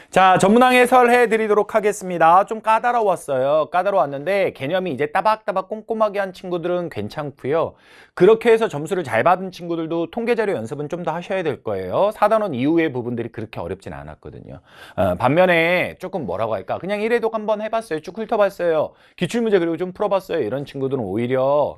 자, 전문항 해설해 드리도록 하겠습니다. 좀 까다로웠어요. 까다로웠는데 개념이 이제 따박따박 꼼꼼하게 한 친구들은 괜찮고요. 그렇게 해서 점수를 잘 받은 친구들도 통계자료 연습은 좀 더 하셔야 될 거예요. 4단원 이후의 부분들이 그렇게 어렵진 않았거든요. 반면에 조금 뭐라고 할까? 그냥 1회독 한번 해봤어요. 쭉 훑어봤어요. 기출문제 그리고 좀 풀어봤어요. 이런 친구들은 오히려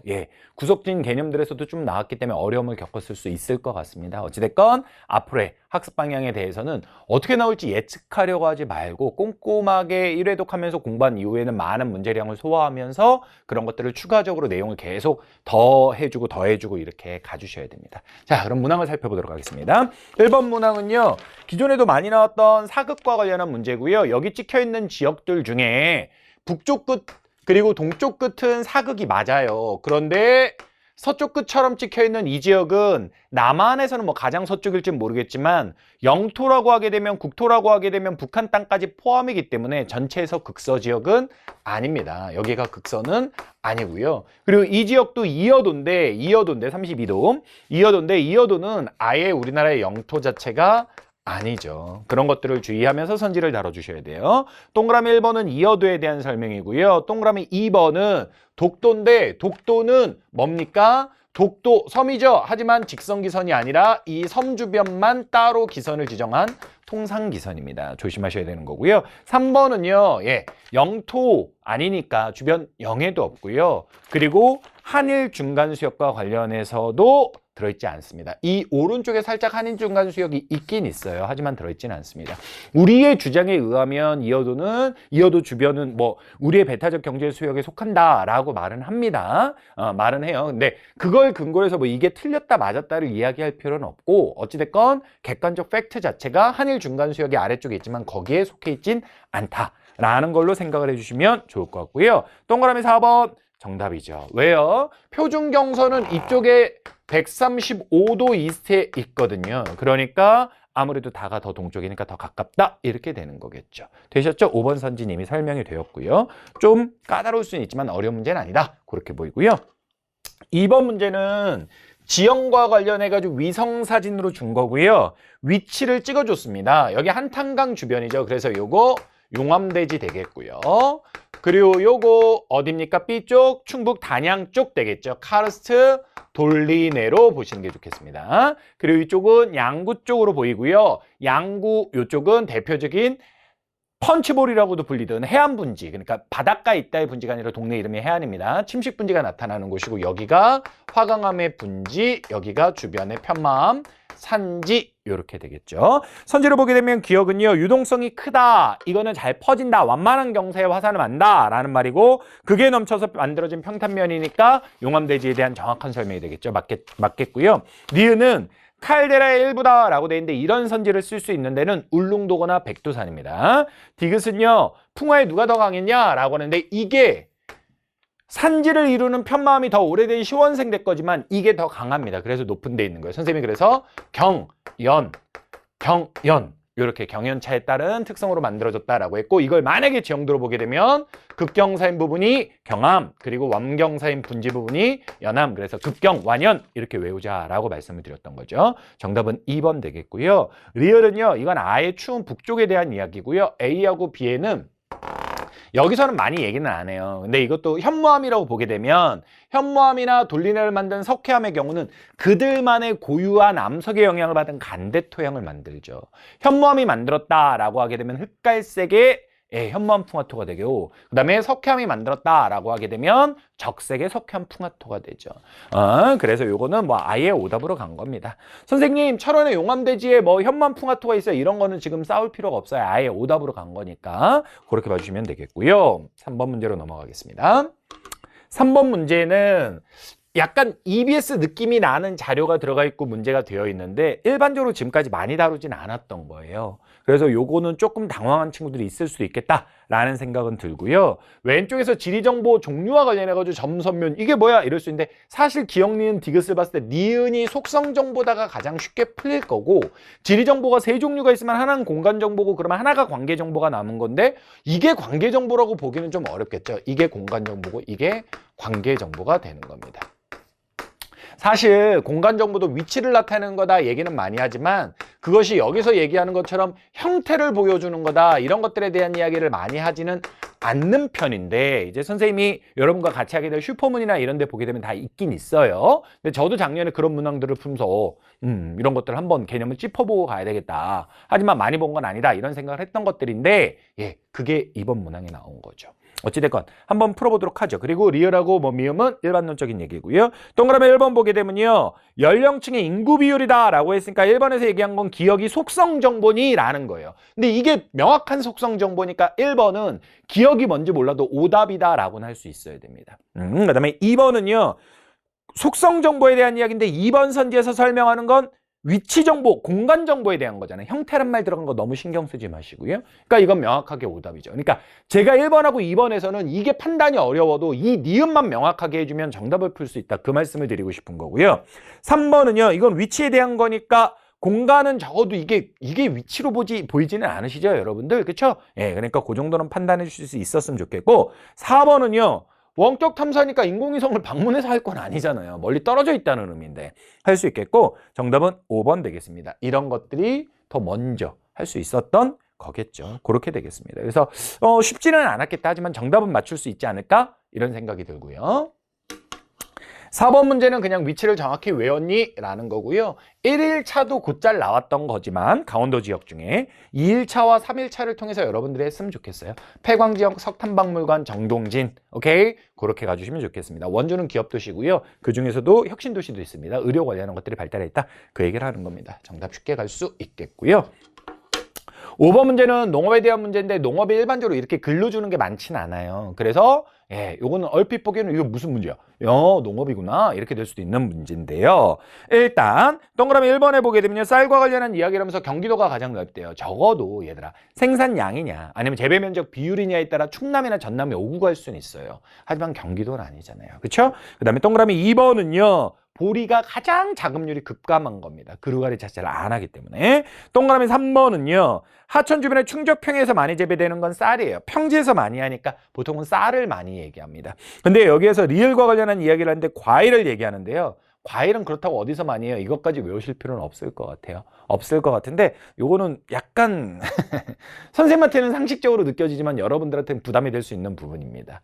구석진 개념들에서도 좀 나왔기 때문에 어려움을 겪었을 수 있을 것 같습니다. 어찌됐건 앞으로의 학습 방향에 대해서는 어떻게 나올지 예측하려고 하지 말고 꼼꼼하게 1회독 하면서 공부한 이후에는 많은 문제량을 소화하면서 그런 것들을 추가적으로 내용을 계속 더 해주고 이렇게 가주셔야 됩니다. 자, 그럼 문항을 살펴보도록 하겠습니다. 1번 문항은요, 기존에도 많이 나왔던 사극과 관련한 문제고요. 여기 찍혀있는 지역들 중에 북쪽 끝 그리고 동쪽 끝은 사극이 맞아요. 그런데 서쪽 끝처럼 찍혀있는 이 지역은 남한에서는 뭐 가장 서쪽일지는 모르겠지만 영토라고 하게 되면 국토라고 하게 되면 북한 땅까지 포함이기 때문에 전체에서 극서 지역은 아닙니다. 여기가 극서는 아니고요. 그리고 이 지역도 이여도인데 32도. 이여도는 아예 우리나라의 영토 자체가 아니죠. 그런 것들을 주의하면서 선지를 다뤄주셔야 돼요. 동그라미 1번은 이여도에 대한 설명이고요. 동그라미 2번은 독도인데 독도는 뭡니까? 독도 섬이죠. 하지만 직선기선이 아니라 이 섬 주변만 따로 기선을 지정한 통상기선입니다. 조심하셔야 되는 거고요. 3번은요. 영토 아니니까 주변 영해도 없고요. 그리고 한일 중간수역과 관련해서도 들어있지 않습니다. 이 오른쪽에 살짝 한일 중간수역이 있긴 있어요. 하지만 들어있지는 않습니다. 우리의 주장에 의하면 이여도 주변은 뭐 우리의 배타적 경제 수역에 속한다라고 말은 합니다. 말은 해요. 근데 그걸 근거로 해서 뭐 이게 틀렸다 맞았다를 이야기할 필요는 없고 어찌됐건 객관적 팩트 자체가 한일 중간수역의 아래쪽에 있지만 거기에 속해 있진 않다라는 걸로 생각을 해주시면 좋을 것 같고요. 동그라미 4번 정답이죠. 왜요? 표준경선은 이쪽에 135도 이스트에 있거든요. 그러니까 아무래도 다가 더 동쪽이니까 더 가깝다 이렇게 되는 거겠죠. 되셨죠? 5번 선지님이 설명이 되었고요. 좀 까다로울 수는 있지만 어려운 문제는 아니다. 그렇게 보이고요. 2번 문제는 지형과 관련해가지고 위성사진으로 준 거고요. 위치를 찍어줬습니다. 여기 한탄강 주변이죠. 그래서 요거 용암대지 되겠고요. 그리고 요거 어딥니까? B쪽 충북 단양 쪽 되겠죠. 카르스트 돌리네로 보시는 게 좋겠습니다. 그리고 이쪽은 양구 쪽으로 보이고요. 양구 요쪽은 대표적인 펀치볼이라고도 불리던 해안 분지, 그러니까 바닷가에 있다의 분지가 아니라 동네 이름이 해안입니다. 침식 분지가 나타나는 곳이고 여기가 화강암의 분지, 여기가 주변의 편마암, 산지 이렇게 되겠죠. 선지를 보게 되면 기억은요. 유동성이 크다. 이거는 잘 퍼진다. 완만한 경사에 화산을 만다 라는 말이고 그게 넘쳐서 만들어진 평탄면이니까 용암대지에 대한 정확한 설명이 되겠죠. 맞겠고요. 니은은 칼데라의 일부다라고 돼 있는데 이런 선지를 쓸 수 있는 데는 울릉도거나 백두산입니다. 디귿은요. 풍화에 누가 더 강했냐라고 하는데 이게 산지를 이루는 편마음이 더 오래된 시원생대 거지만 이게 더 강합니다. 그래서 높은 데 있는 거예요. 선생님이 그래서 경연 이렇게 경연차에 따른 특성으로 만들어졌다라고 했고 이걸 만약에 지형도로 보게 되면 극경사인 부분이 경암 그리고 완경사인 분지 부분이 연암 그래서 극경, 완연 이렇게 외우자라고 말씀을 드렸던 거죠. 정답은 2번 되겠고요. 리얼은요. 이건 아예 추운 북쪽에 대한 이야기고요. A하고 B에는 여기서는 많이 얘기는 안 해요. 근데 이것도 현무암이라고 보게 되면 현무암이나 돌리네를 만든 석회암의 경우는 그들만의 고유한 암석의 영향을 받은 간대 토양을 만들죠. 현무암이 만들었다라고 하게 되면 흑갈색의 현무암 풍화토가 되고 그 다음에 석회암이 만들었다라고 하게 되면 적색의 석회암 풍화토가 되죠. 그래서 요거는 뭐 아예 오답으로 간 겁니다. 선생님 철원의 용암대지에 뭐 현무암 풍화토가 있어요. 이런 거는 지금 싸울 필요가 없어요. 아예 오답으로 간 거니까 그렇게 봐주시면 되겠고요. 3번 문제로 넘어가겠습니다. 3번 문제는 약간 EBS 느낌이 나는 자료가 들어가 있고 문제가 되어 있는데 일반적으로 지금까지 많이 다루진 않았던 거예요. 그래서 요거는 조금 당황한 친구들이 있을 수도 있겠다라는 생각은 들고요. 왼쪽에서 지리정보 종류와 관련해가지고 점선면 이게 뭐야 이럴 수 있는데 사실 기억, 니은, 디귿을 봤을 때 니은이 속성정보다가 가장 쉽게 풀릴 거고 지리정보가 3종류가 있으면 하나는 공간정보고 그러면 하나가 관계정보가 남은 건데 이게 관계정보라고 보기는 좀 어렵겠죠. 이게 공간정보고 이게 관계정보가 되는 겁니다. 사실 공간 정보도 위치를 나타내는 거다 얘기는 많이 하지만 그것이 여기서 얘기하는 것처럼 형태를 보여주는 거다. 이런 것들에 대한 이야기를 많이 하지는 않는 편인데 이제 선생님이 여러분과 같이 하게 될 슈퍼문이나 이런 데 보게 되면 다 있긴 있어요. 근데 저도 작년에 그런 문항들을 풀면서 이런 것들 한번 개념을 짚어보고 가야 되겠다. 하지만 많이 본 건 아니다. 이런 생각을 했던 것들인데 예, 그게 이번 문항에 나온 거죠. 어찌됐건 한번 풀어보도록 하죠. 그리고 리얼하고 뭐 미음은 일반론적인 얘기고요. 동그라미 1번 보게 되면요. 연령층의 인구 비율이다 라고 했으니까 1번에서 얘기한 건 기억이 속성 정보니 라는 거예요. 근데 이게 명확한 속성 정보니까 1번은 기억이 뭔지 몰라도 오답이다 라고는 할 수 있어야 됩니다. 그 다음에 2번은요. 속성 정보에 대한 이야기인데 2번 선지에서 설명하는 건 위치 정보, 공간 정보에 대한 거잖아요. 형태란 말 들어간 거 너무 신경 쓰지 마시고요. 그러니까 이건 명확하게 오답이죠. 그러니까 제가 1번하고 2번에서는 이게 판단이 어려워도 이 니은만 명확하게 해주면 정답을 풀 수 있다. 그 말씀을 드리고 싶은 거고요. 3번은요. 이건 위치에 대한 거니까 공간은 적어도 이게 위치로 보이지는 않으시죠, 여러분들? 그렇죠? 예, 그러니까 그 정도는 판단해 주실 수 있었으면 좋겠고 4번은요. 원격 탐사니까 인공위성을 방문해서 할 건 아니잖아요. 멀리 떨어져 있다는 의미인데 할 수 있겠고 정답은 5번 되겠습니다. 이런 것들이 더 먼저 할 수 있었던 거겠죠. 그렇게 되겠습니다. 그래서 쉽지는 않았겠다 하지만 정답은 맞출 수 있지 않을까? 이런 생각이 들고요. 4번 문제는 그냥 위치를 정확히 외웠니? 라는 거고요. 1일차도 곧잘 나왔던 거지만 강원도 지역 중에 2일차와 3일차를 통해서 여러분들이 했으면 좋겠어요. 폐광지역 석탄박물관 정동진 오케이? 그렇게 가주시면 좋겠습니다. 원주는 기업도시고요. 그중에서도 혁신도시도 있습니다. 의료 관련한 것들이 발달했다. 그 얘기를 하는 겁니다. 정답 쉽게 갈 수 있겠고요. 5번 문제는 농업에 대한 문제인데 농업이 일반적으로 이렇게 글로 주는 게 많지는 않아요. 그래서 예, 요거는 얼핏 보기에는 이거 무슨 문제야? 농업이구나. 이렇게 될 수도 있는 문제인데요. 일단 동그라미 1번에 보게 되면요. 쌀과 관련한 이야기를 하면서 경기도가 가장 넓대요. 적어도 얘들아 생산량이냐 아니면 재배 면적 비율이냐에 따라 충남이나 전남이 오고 갈 수는 있어요. 하지만 경기도는 아니잖아요. 그렇죠? 그다음에 동그라미 2번은요. 보리가 가장 자급률이 급감한 겁니다. 그루가리 자체를 안 하기 때문에. 동그라미 3번은요. 하천 주변의 충적평에서 많이 재배되는 건 쌀이에요. 평지에서 많이 하니까 보통은 쌀을 많이 얘기합니다. 근데 여기에서 리을과 관련한 이야기를 하는데 과일을 얘기하는데요. 과일은 그렇다고 어디서 많이 해요? 이것까지 외우실 필요는 없을 것 같아요. 없을 것 같은데 요거는 약간 선생님한테는 상식적으로 느껴지지만 여러분들한테는 부담이 될 수 있는 부분입니다.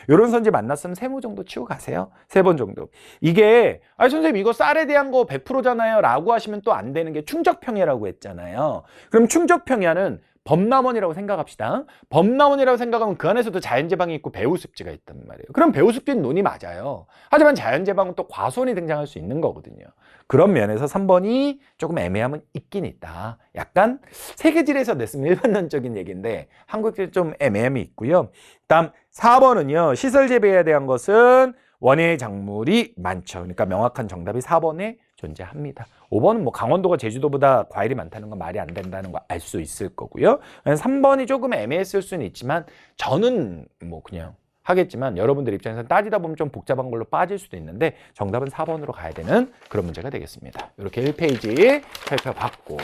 요런 선지 만났으면 3모 정도 치고 가세요. 3번 정도. 이게 선생님 이거 쌀에 대한 거 100%잖아요 라고 하시면 또 안 되는 게 충적평야라고 했잖아요. 그럼 충적평야는 범람원이라고 생각합시다. 범람원이라고 생각하면 그 안에서도 자연재방이 있고 배후습지가 있단 말이에요. 그럼 배후습지는 논이 맞아요. 하지만 자연재방은 또 과수원이 등장할 수 있는 거거든요. 그런 면에서 3번이 조금 애매함은 있긴 있다. 약간 세계지리에서 냈으면 일반론적인 얘기인데 한국에 좀 애매함이 있고요. 다음 4번은요. 시설 재배에 대한 것은 원예 작물이 많죠. 그러니까 명확한 정답이 4번에 존재합니다. 5번은 뭐 강원도가 제주도보다 과일이 많다는 건 말이 안 된다는 거 알 수 있을 거고요. 3번이 조금 애매했을 수는 있지만 저는 뭐 그냥 하겠지만 여러분들 입장에서 따지다 보면 좀 복잡한 걸로 빠질 수도 있는데 정답은 4번으로 가야 되는 그런 문제가 되겠습니다. 이렇게 1페이지 살펴봤고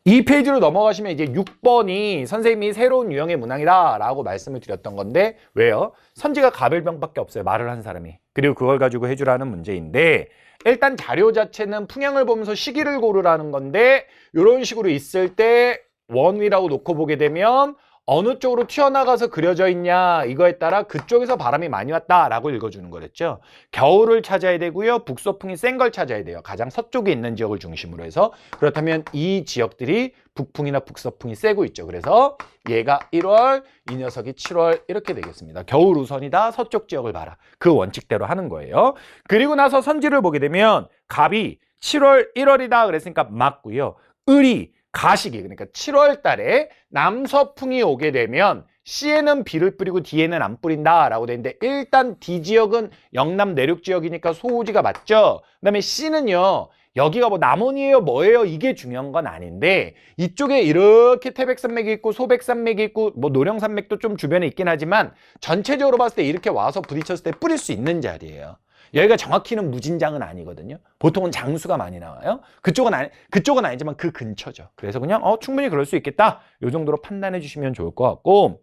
2페이지로 넘어가시면 이제 6번이 선생님이 새로운 유형의 문항이다 라고 말씀을 드렸던 건데 왜요? 선지가 가별병밖에 없어요. 말을 한 사람이. 그리고 그걸 가지고 해주라는 문제인데 일단 자료 자체는 풍향을 보면서 시기를 고르라는 건데 이런 식으로 있을 때 원위라고 놓고 보게 되면 어느 쪽으로 튀어나가서 그려져 있냐 이거에 따라 그쪽에서 바람이 많이 왔다라고 읽어주는 거랬죠. 겨울을 찾아야 되고요. 북서풍이 센 걸 찾아야 돼요. 가장 서쪽에 있는 지역을 중심으로 해서. 그렇다면 이 지역들이 북풍이나 북서풍이 세고 있죠. 그래서 얘가 1월, 이 녀석이 7월 이렇게 되겠습니다. 겨울 우선이다. 서쪽 지역을 봐라. 그 원칙대로 하는 거예요. 그리고 나서 선지를 보게 되면 갑이 7월, 1월이다 그랬으니까 맞고요. 을이 가시기 그러니까 7월 달에 남서풍이 오게 되면 C에는 비를 뿌리고 D에는 안 뿌린다 라고 되는데 일단 D 지역은 영남 내륙 지역이니까 소우지가 맞죠. 그 다음에 C는요 여기가 뭐 남원이에요 뭐예요 이게 중요한 건 아닌데 이쪽에 이렇게 태백산맥이 있고 소백산맥이 있고 뭐 노령산맥도 좀 주변에 있긴 하지만 전체적으로 봤을 때 이렇게 와서 부딪혔을 때 뿌릴 수 있는 자리예요. 여기가 정확히는 무진장은 아니거든요. 보통은 장수가 많이 나와요. 그쪽은 아니지만 그 근처죠. 그래서 그냥 충분히 그럴 수 있겠다. 이 정도로 판단해 주시면 좋을 것 같고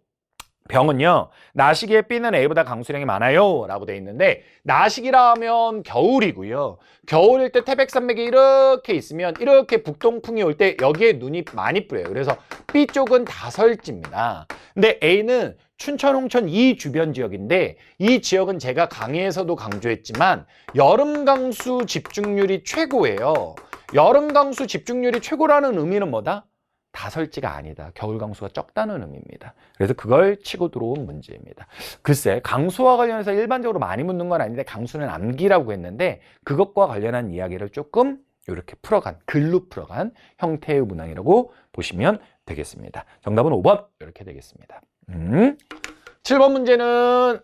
병은요, 나시기에 B는 A보다 강수량이 많아요 라고 돼 있는데, 나시기라 하면 겨울이고요. 겨울일 때 태백산맥이 이렇게 있으면 이렇게 북동풍이 올 때 여기에 눈이 많이 뿌려요. 그래서 B쪽은 다설지입니다. 근데 A는 춘천, 홍천 이 주변 지역인데, 이 지역은 제가 강의에서도 강조했지만 여름 강수 집중률이 최고예요. 여름 강수 집중률이 최고라는 의미는 뭐다? 다설지가 아니다. 겨울 강수가 적다는 의미입니다. 그래서 그걸 치고 들어온 문제입니다. 글쎄, 강수와 관련해서 일반적으로 많이 묻는 건 아닌데 강수는 암기라고 했는데 그것과 관련한 이야기를 조금 이렇게 풀어간, 글로 풀어간 형태의 문항이라고 보시면 되겠습니다. 정답은 5번 이렇게 되겠습니다. 7번 문제는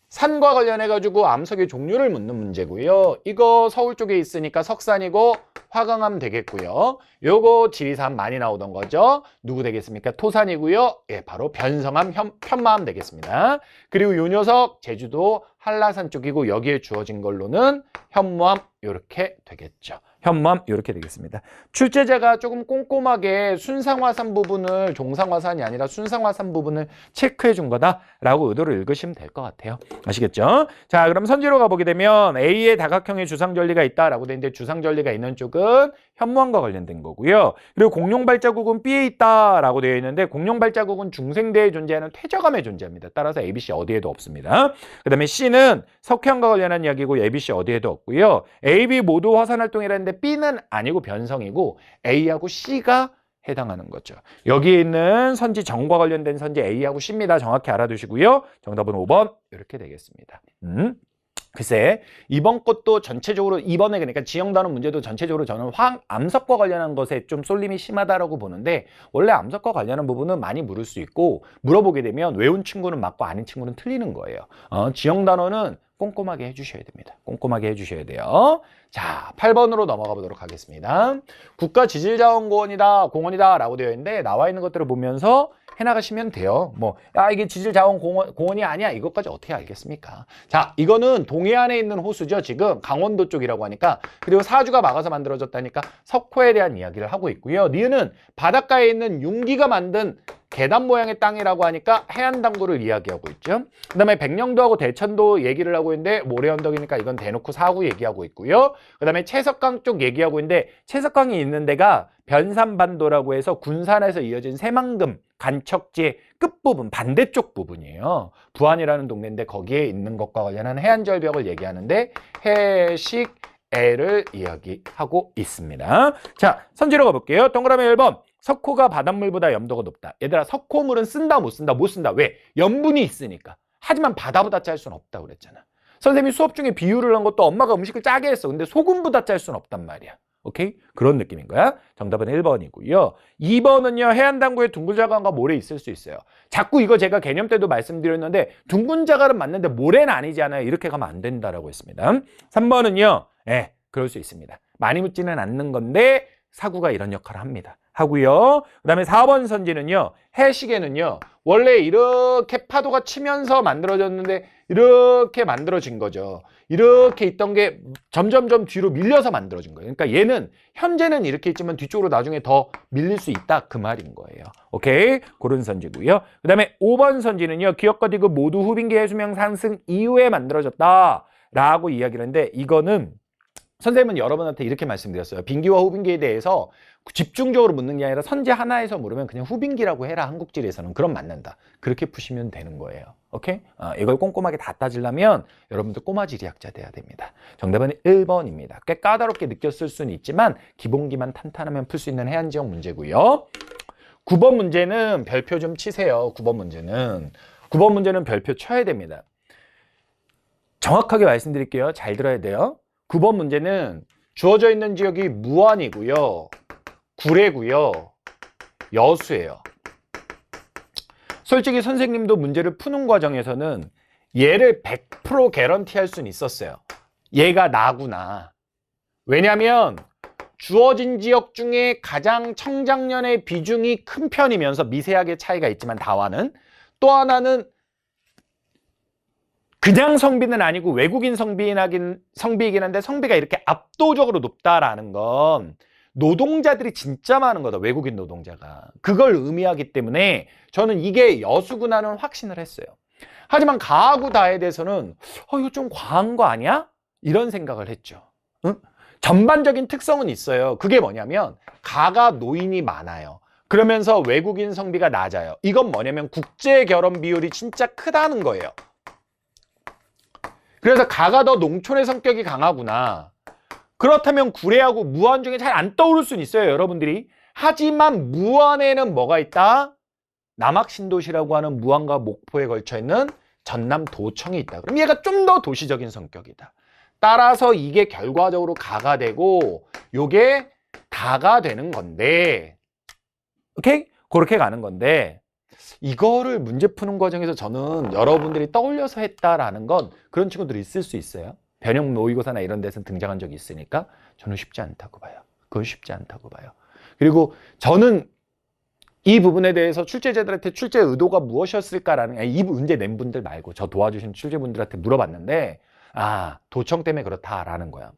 산과 관련해가지고 암석의 종류를 묻는 문제고요. 이거 서울 쪽에 있으니까 석산이고 화강암 되겠고요. 요거 지리산 많이 나오던 거죠. 누구 되겠습니까? 토산이고요. 예, 바로 변성암, 편마암 되겠습니다. 그리고 요 녀석 제주도 한라산 쪽이고 여기에 주어진 걸로는 현무암 이렇게 되겠죠. 현무암 이렇게 되겠습니다. 출제자가 조금 꼼꼼하게 순상화산 부분을 종상화산이 아니라 순상화산 부분을 체크해 준 거다라고 의도를 읽으시면 될 것 같아요. 아시겠죠? 자, 그럼 선지로 가보게 되면 A의 다각형의 주상절리가 있다라고 돼 있는데 주상절리가 있는 쪽은 현무암과 관련된 거고요. 그리고 공룡 발자국은 B에 있다라고 되어 있는데 공룡 발자국은 중생대에 존재하는 퇴적암에 존재합니다. 따라서 ABC 어디에도 없습니다. 그 다음에 C는 석회암과 관련한 이야기고 ABC 어디에도 없고요. A, B 모두 화산활동이라는데 B는 아니고 변성이고 A하고 C가 해당하는 거죠. 여기에 있는 선지 정과 관련된 선지 A하고 C입니다. 정확히 알아두시고요. 정답은 5번 이렇게 되겠습니다. 글쎄, 이번 것도 전체적으로 이번에 그러니까 지형 단원 문제도 전체적으로 저는 암석과 관련한 것에 좀 쏠림이 심하다라고 보는데 원래 암석과 관련한 부분은 많이 물을 수 있고 물어보게 되면 외운 친구는 맞고 아닌 친구는 틀리는 거예요. 지형 단원은 꼼꼼하게 해주셔야 됩니다. 꼼꼼하게 해주셔야 돼요. 자, 8번으로 넘어가 보도록 하겠습니다. 국가지질자원공원이다, 공원이다 라고 되어 있는데 나와 있는 것들을 보면서 해나가시면 돼요. 뭐, 야, 이게 지질자원공원이 아니야. 이것까지 어떻게 알겠습니까? 자, 이거는 동해안에 있는 호수죠. 지금 강원도 쪽이라고 하니까. 그리고 사주가 막아서 만들어졌다니까 석호에 대한 이야기를 하고 있고요. 니은은 바닷가에 있는 융기가 만든 계단 모양의 땅이라고 하니까 해안당구를 이야기하고 있죠. 그 다음에 백령도하고 대천도 얘기를 하고 있는데 모래언덕이니까 이건 대놓고 사구 얘기하고 있고요. 그 다음에 채석강 쪽 얘기하고 있는데 채석강이 있는 데가 변산반도라고 해서 군산에서 이어진 새만금 간척지의 끝부분, 반대쪽 부분이에요. 부안이라는 동네인데 거기에 있는 것과 관련한 해안절벽을 얘기하는데 해식애를 이야기하고 있습니다. 자, 선지로 가볼게요. 동그라미 1번. 석호가 바닷물보다 염도가 높다. 얘들아, 석호물은 쓴다 못 쓴다? 못 쓴다. 왜? 염분이 있으니까. 하지만 바다보다 짤 수는 없다고 그랬잖아. 선생님이 수업 중에 비유를 한 것도 엄마가 음식을 짜게 했어. 근데 소금보다 짤 수는 없단 말이야. 오케이? 그런 느낌인 거야. 정답은 1번이고요. 2번은요. 해안당구에 둥근자갈과 모래 있을 수 있어요. 자꾸 이거 제가 개념 때도 말씀드렸는데 둥근자갈은 맞는데 모래는 아니지 않아요. 이렇게 가면 안 된다라고 했습니다. 3번은요. 그럴 수 있습니다. 많이 묻지는 않는 건데 사구가 이런 역할을 합니다. 하고요. 그 다음에 4번 선지는요. 해시계는요. 원래 이렇게 파도가 치면서 만들어졌는데 이렇게 만들어진 거죠. 이렇게 있던 게 점점점 뒤로 밀려서 만들어진 거예요. 그러니까 얘는 현재는 이렇게 있지만 뒤쪽으로 나중에 더 밀릴 수 있다 그 말인 거예요. 오케이? 그런 선지고요. 그 다음에 5번 선지는요. 기역과 디귿 모두 후빙기 해수면 상승 이후에 만들어졌다 라고 이야기를 했는데 이거는 선생님은 여러분한테 이렇게 말씀드렸어요. 빙기와 후빙기에 대해서 집중적으로 묻는 게 아니라 선지 하나에서 물으면 그냥 후빙기라고 해라. 한국지리에서는. 그럼 맞는다. 그렇게 푸시면 되는 거예요. 오케이? 이걸 꼼꼼하게 다 따지려면 여러분들 꼬마지리학자 돼야 됩니다. 정답은 1번입니다. 꽤 까다롭게 느꼈을 수는 있지만 기본기만 탄탄하면 풀 수 있는 해안지역 문제고요. 9번 문제는 별표 좀 치세요. 9번 문제는 별표 쳐야 됩니다. 정확하게 말씀드릴게요. 잘 들어야 돼요. 9번 문제는 주어져 있는 지역이 무안이고요. 구례고요. 여수예요. 솔직히 선생님도 문제를 푸는 과정에서는 얘를 100% 개런티할 수는 있었어요. 얘가 나구나. 왜냐하면 주어진 지역 중에 가장 청장년의 비중이 큰 편이면서 미세하게 차이가 있지만 다와는 또 하나는 그냥 성비는 아니고 외국인 성비이긴 한데 성비가 이렇게 압도적으로 높다라는 건 노동자들이 진짜 많은 거다. 외국인 노동자가. 그걸 의미하기 때문에 저는 이게 여수구나는 확신을 했어요. 하지만 가하고 다에 대해서는 이거 좀 과한 거 아니야? 이런 생각을 했죠. 응? 전반적인 특성은 있어요. 그게 뭐냐면 가가 노인이 많아요. 그러면서 외국인 성비가 낮아요. 이건 뭐냐면 국제 결혼 비율이 진짜 크다는 거예요. 그래서 가가 더 농촌의 성격이 강하구나. 그렇다면 구례하고 무안 중에 잘 안 떠오를 수는 있어요, 여러분들이. 하지만 무안에는 뭐가 있다? 남학신도시라고 하는 무안과 목포에 걸쳐 있는 전남 도청이 있다. 그럼 얘가 좀 더 도시적인 성격이다. 따라서 이게 결과적으로 가가 되고 요게 다가 되는 건데, 오케이? 그렇게 가는 건데, 이거를 문제 푸는 과정에서 저는 여러분들이 떠올려서 했다라는 건 그런 친구들이 있을 수 있어요. 변형 모의고사나 이런 데서 등장한 적이 있으니까 저는 쉽지 않다고 봐요. 그건 쉽지 않다고 봐요. 그리고 저는 이 부분에 대해서 출제자들한테 출제 의도가 무엇이었을까라는, 이 문제 낸 분들 말고 저 도와주신 출제분들한테 물어봤는데, 도청 때문에 그렇다라는 거야.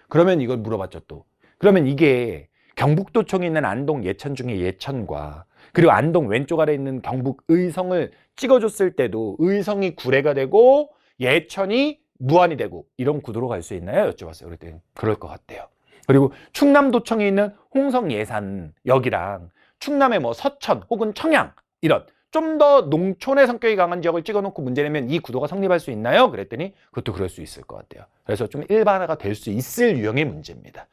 그러면 이걸 물어봤죠 또. 그러면 이게 경북도청에 있는 안동 예천 중에 예천과 그리고 안동 왼쪽 아래에 있는 경북 의성을 찍어줬을 때도 의성이 구례가 되고 예천이 무안이 되고 이런 구도로 갈 수 있나요? 여쭤봤어요. 그랬더니 그럴 것 같대요. 그리고 충남도청에 있는 홍성 예산 여기랑 충남의 뭐 서천 혹은 청양 이런 좀 더 농촌의 성격이 강한 지역을 찍어놓고 문제 내면 이 구도가 성립할 수 있나요? 그랬더니 그것도 그럴 수 있을 것 같아요. 그래서 좀 일반화가 될 수 있을 유형의 문제입니다.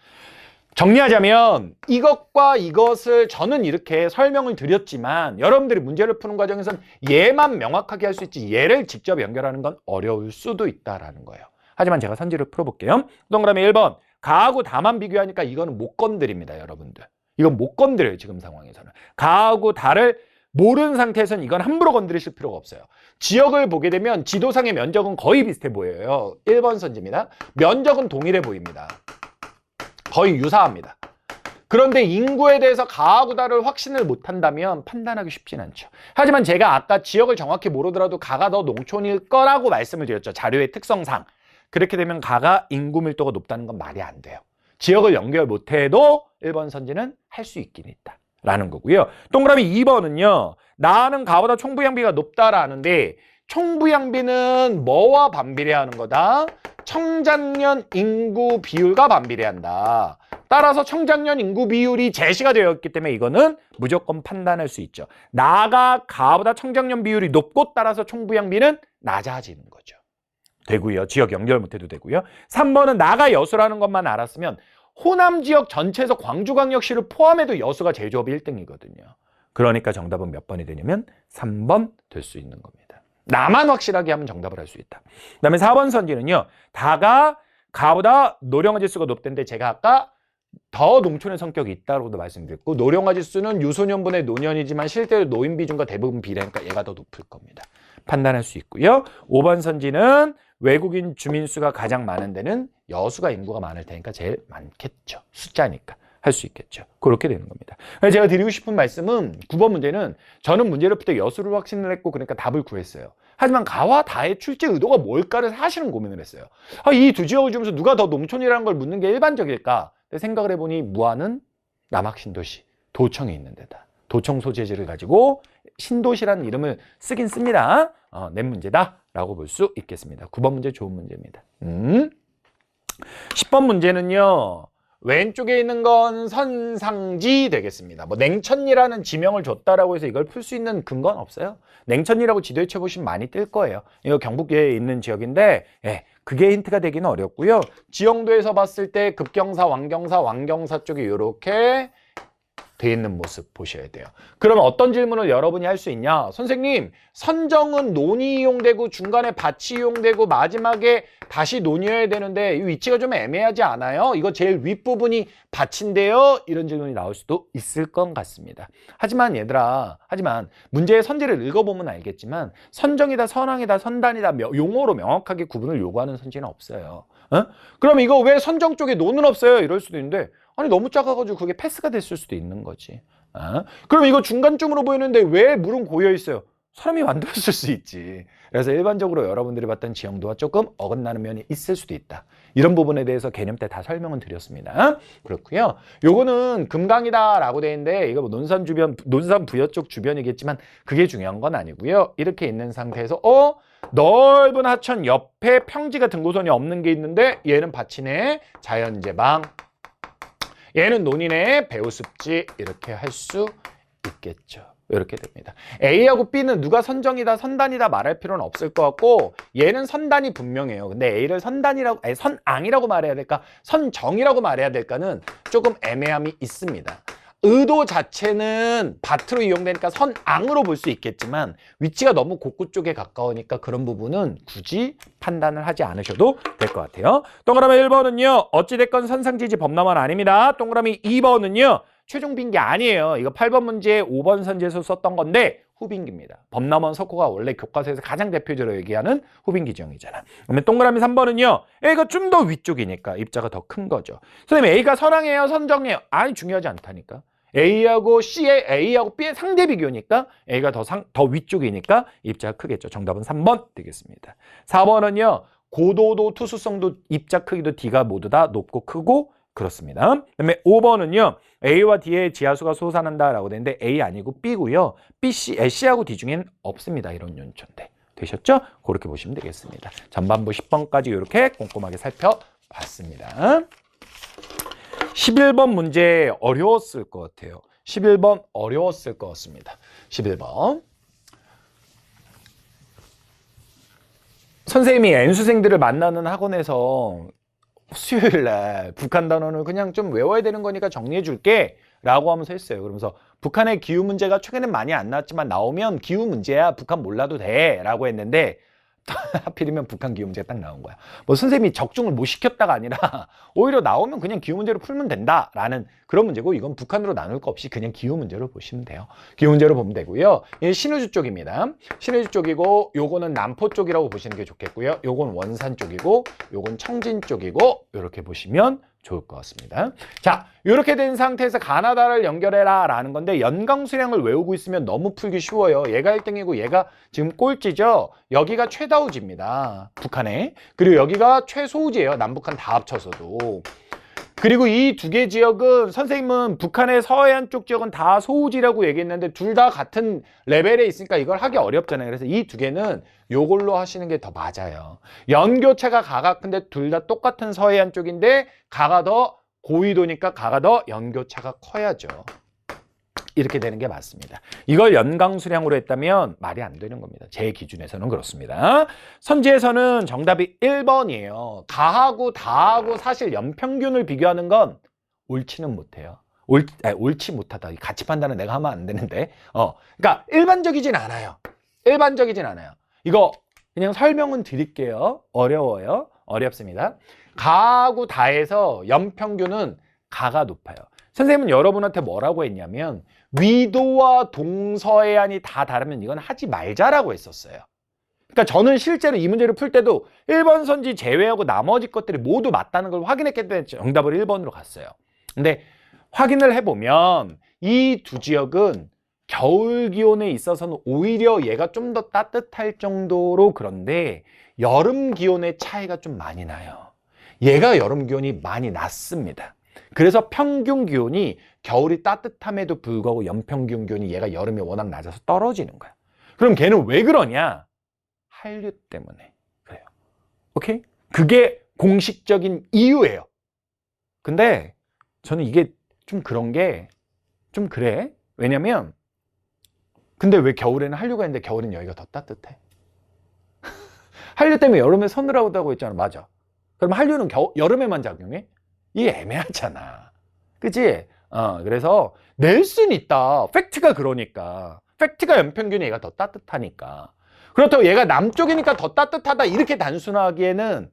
정리하자면 이것과 이것을 저는 이렇게 설명을 드렸지만 여러분들이 문제를 푸는 과정에서는 얘만 명확하게 할 수 있지 얘를 직접 연결하는 건 어려울 수도 있다라는 거예요. 하지만 제가 선지를 풀어볼게요. 동그라미 1번 가하고 다만 비교하니까 이거는 못 건드립니다. 여러분들. 이건 못 건드려요. 지금 상황에서는. 가하고 다를 모르는 상태에서는 이건 함부로 건드리실 필요가 없어요. 지역을 보게 되면 지도상의 면적은 거의 비슷해 보여요. 1번 선지입니다. 면적은 동일해 보입니다. 거의 유사합니다. 그런데 인구에 대해서 가하고 다를 확신을 못한다면 판단하기 쉽진 않죠. 하지만 제가 아까 지역을 정확히 모르더라도 가가 더 농촌일 거라고 말씀을 드렸죠. 자료의 특성상. 그렇게 되면 가가 인구 밀도가 높다는 건 말이 안 돼요. 지역을 연결 못해도 1번 선지는 할 수 있긴 있다 라는 거고요. 동그라미 2번은요. 나는 가보다 총부양비가 높다라는데 총부양비는 뭐와 반비례하는 거다? 청작년 인구 비율과 반비례한다. 따라서 청작년 인구 비율이 제시가 되어 있기 때문에 이거는 무조건 판단할 수 있죠. 나가 가보다 청작년 비율이 높고 따라서 총부양비는 낮아지는 거죠. 되고요. 지역 연결 못해도 되고요. 3번은 나가 여수라는 것만 알았으면 호남 지역 전체에서 광주광역시를 포함해도 여수가 제조업이 1등이거든요. 그러니까 정답은 몇 번이 되냐면 3번 될 수 있는 겁니다. 나만 확실하게 하면 정답을 할 수 있다. 그 다음에 4번 선지는요. 다가 가보다 노령화 지수가 높던데 제가 아까 더 농촌의 성격이 있다고도 말씀드렸고 노령화 지수는 유소년분의 노년이지만 실제로 노인 비중과 대부분 비례니까 얘가 더 높을 겁니다. 판단할 수 있고요. 5번 선지는 외국인 주민 수가 가장 많은 데는 여수가 인구가 많을 테니까 제일 많겠죠. 숫자니까 할 수 있겠죠. 그렇게 되는 겁니다. 제가 드리고 싶은 말씀은 9번 문제는 저는 문제를 풀 때 여수를 확신을 했고 그러니까 답을 구했어요. 하지만 가와 다의 출제 의도가 뭘까를 사실은 고민을 했어요. 이 두 지역을 주면서 누가 더 농촌이라는 걸 묻는 게 일반적일까? 생각을 해보니 무안은 남학신도시 도청에 있는 데다. 도청 소재지를 가지고 신도시라는 이름을 쓰긴 씁니다. 낸 문제다라고 볼 수 있겠습니다. 9번 문제 좋은 문제입니다. 10번 문제는요. 왼쪽에 있는 건 선상지 되겠습니다. 뭐 냉천리라는 지명을 줬다라고 해서 이걸 풀 수 있는 근거는 없어요. 냉천리라고 지도에 쳐보시면 많이 뜰 거예요. 이거 경북에 있는 지역인데 그게 힌트가 되기는 어렵고요. 지형도에서 봤을 때 급경사, 왕경사 쪽이 이렇게 돼 있는 모습 보셔야 돼요. 그러면 어떤 질문을 여러분이 할 수 있냐? 선생님, 선정은 논이 이용되고 중간에 밭이 이용되고 마지막에 다시 논이어야 되는데 이 위치가 좀 애매하지 않아요? 이거 제일 윗부분이 밭인데요? 이런 질문이 나올 수도 있을 것 같습니다. 하지만 얘들아, 문제의 선지를 읽어보면 알겠지만 선정이다, 선왕이다, 선단이다 용어로 명확하게 구분을 요구하는 선지는 없어요. 그럼 이거 왜 선정 쪽에 논은 없어요? 이럴 수도 있는데 아니 너무 작아가지고 그게 패스가 됐을 수도 있는 거지. 그럼 이거 중간쯤으로 보이는데 왜 물은 고여 있어요? 사람이 만들었을 수 있지. 그래서 일반적으로 여러분들이 봤던 지형도와 조금 어긋나는 면이 있을 수도 있다. 이런 부분에 대해서 개념 때 다 설명은 드렸습니다. 그렇고요. 요거는 금강이다라고 돼 있는데 이거 뭐 논산 주변, 논산 부여 쪽 주변이겠지만 그게 중요한 건 아니고요. 이렇게 있는 상태에서 넓은 하천 옆에 평지가 등고선이 없는 게 있는데 얘는 밭이네, 자연제방. 얘는 논이네, 배우습지. 이렇게 할 수 있겠죠. 이렇게 됩니다. A하고 B는 누가 선정이다, 선단이다 말할 필요는 없을 것 같고 얘는 선단이 분명해요. 근데 A를 선단이라고, 아니 선앙이라고 말해야 될까, 선정이라고 말해야 될까는 조금 애매함이 있습니다. 의도 자체는 밭으로 이용되니까 선앙으로 볼 수 있겠지만 위치가 너무 곡구 쪽에 가까우니까 그런 부분은 굳이 판단을 하지 않으셔도 될 것 같아요. 동그라미 1번은요. 어찌됐건 선상지지 범람은 아닙니다. 동그라미 2번은요. 최종 빈기 아니에요. 이거 8번 문제 5번 선지에서 썼던 건데 후빈기입니다. 범람원 석호가 원래 교과서에서 가장 대표적으로 얘기하는 후빈기 지형이잖아. 그러면 동그라미 3번은요. A가 좀 더 위쪽이니까 입자가 더 큰 거죠. 선생님 A가 선항이에요, 선정이에요? 아니 중요하지 않다니까. A하고 C의, A하고 B의 상대 비교니까 A가 더 위쪽이니까 입자가 크겠죠. 정답은 3번 되겠습니다. 4번은요. 고도도 투수성도 입자 크기도 D가 모두 다 높고 크고 그렇습니다. 그다음에 5번은요. A와 D의 지하수가 솟아난다라고 되는데 A 아니고 B고요. C하고 D 중에는 없습니다. 이런 연천대. 되셨죠? 그렇게 보시면 되겠습니다. 전반부 10번까지 이렇게 꼼꼼하게 살펴봤습니다. 11번 문제 어려웠을 것 같아요. 11번 어려웠을 것 같습니다. 11번. 선생님이 N수생들을 만나는 학원에서 수요일날 북한 단어는 그냥 좀 외워야 되는 거니까 정리해 줄게 라고 하면서 했어요. 그러면서 북한의 기후 문제가 최근엔 많이 안 나왔지만 나오면 기후 문제야 북한 몰라도 돼 라고 했는데 하필이면 북한 기후 문제가 딱 나온 거야. 뭐 선생님이 적중을 못 시켰다가 아니라 오히려 나오면 그냥 기후 문제로 풀면 된다라는 그런 문제고 이건 북한으로 나눌 거 없이 그냥 기후 문제로 보시면 돼요. 기후 문제로 보면 되고요. 이 신의주 쪽입니다. 신의주 쪽이고 요거는 남포 쪽이라고 보시는 게 좋겠고요. 요건 원산 쪽이고 요건 청진 쪽이고 이렇게 보시면 좋을 것 같습니다. 자, 이렇게 된 상태에서 가나다를 연결해라 라는 건데 연강수량을 외우고 있으면 너무 풀기 쉬워요. 얘가 1등이고 얘가 지금 꼴찌죠. 여기가 최다우지입니다. 북한에. 그리고 여기가 최소우지예요. 남북한 다 합쳐서도. 그리고 이 두 개 지역은 선생님은 북한의 서해안 쪽 지역은 다 소우지라고 얘기했는데 둘 다 같은 레벨에 있으니까 이걸 하기 어렵잖아요. 그래서 이 두 개는 요걸로 하시는 게 더 맞아요. 연교차가 가가 큰데 둘 다 똑같은 서해안 쪽인데 가가 더 고위도니까 가가 더 연교차가 커야죠. 이렇게 되는 게 맞습니다. 이걸 연강수량으로 했다면 말이 안 되는 겁니다. 제 기준에서는 그렇습니다. 선지에서는 정답이 1번이에요. 가하고 다하고 사실 연평균을 비교하는 건 옳지는 못해요. 옳지 못하다. 가치 판단은 내가 하면 안 되는데. 그러니까 일반적이진 않아요. 일반적이진 않아요. 이거 그냥 설명은 드릴게요. 어려워요. 어렵습니다. 가하고 다에서 연평균은 가가 높아요. 선생님은 여러분한테 뭐라고 했냐면 위도와 동서해안이 다 다르면 이건 하지 말자라고 했었어요. 그러니까 저는 실제로 이 문제를 풀 때도 1번 선지 제외하고 나머지 것들이 모두 맞다는 걸 확인했기 때문에 정답을 1번으로 갔어요. 근데 확인을 해보면 이 두 지역은 겨울 기온에 있어서는 오히려 얘가 좀 더 따뜻할 정도로 그런데 여름 기온의 차이가 좀 많이 나요. 얘가 여름 기온이 많이 낮습니다. 그래서 평균 기온이 겨울이 따뜻함에도 불구하고 연평균 기온이 얘가 여름에 워낙 낮아서 떨어지는 거야. 그럼 걔는 왜 그러냐? 한류 때문에 그래요. 오케이? 그게 공식적인 이유예요. 근데 저는 이게 좀 그런 게 좀 그래. 왜냐면 근데 왜 겨울에는 한류가 있는데 겨울엔 여기가 더 따뜻해? 한류 때문에 여름에 서늘하다고 했잖아. 맞아. 그럼 한류는 여름에만 작용해? 이게 애매하잖아. 그치? 그래서 낼 수는 있다. 팩트가 그러니까. 팩트가 연평균이 얘가 더 따뜻하니까. 그렇다고 얘가 남쪽이니까 더 따뜻하다 이렇게 단순하기에는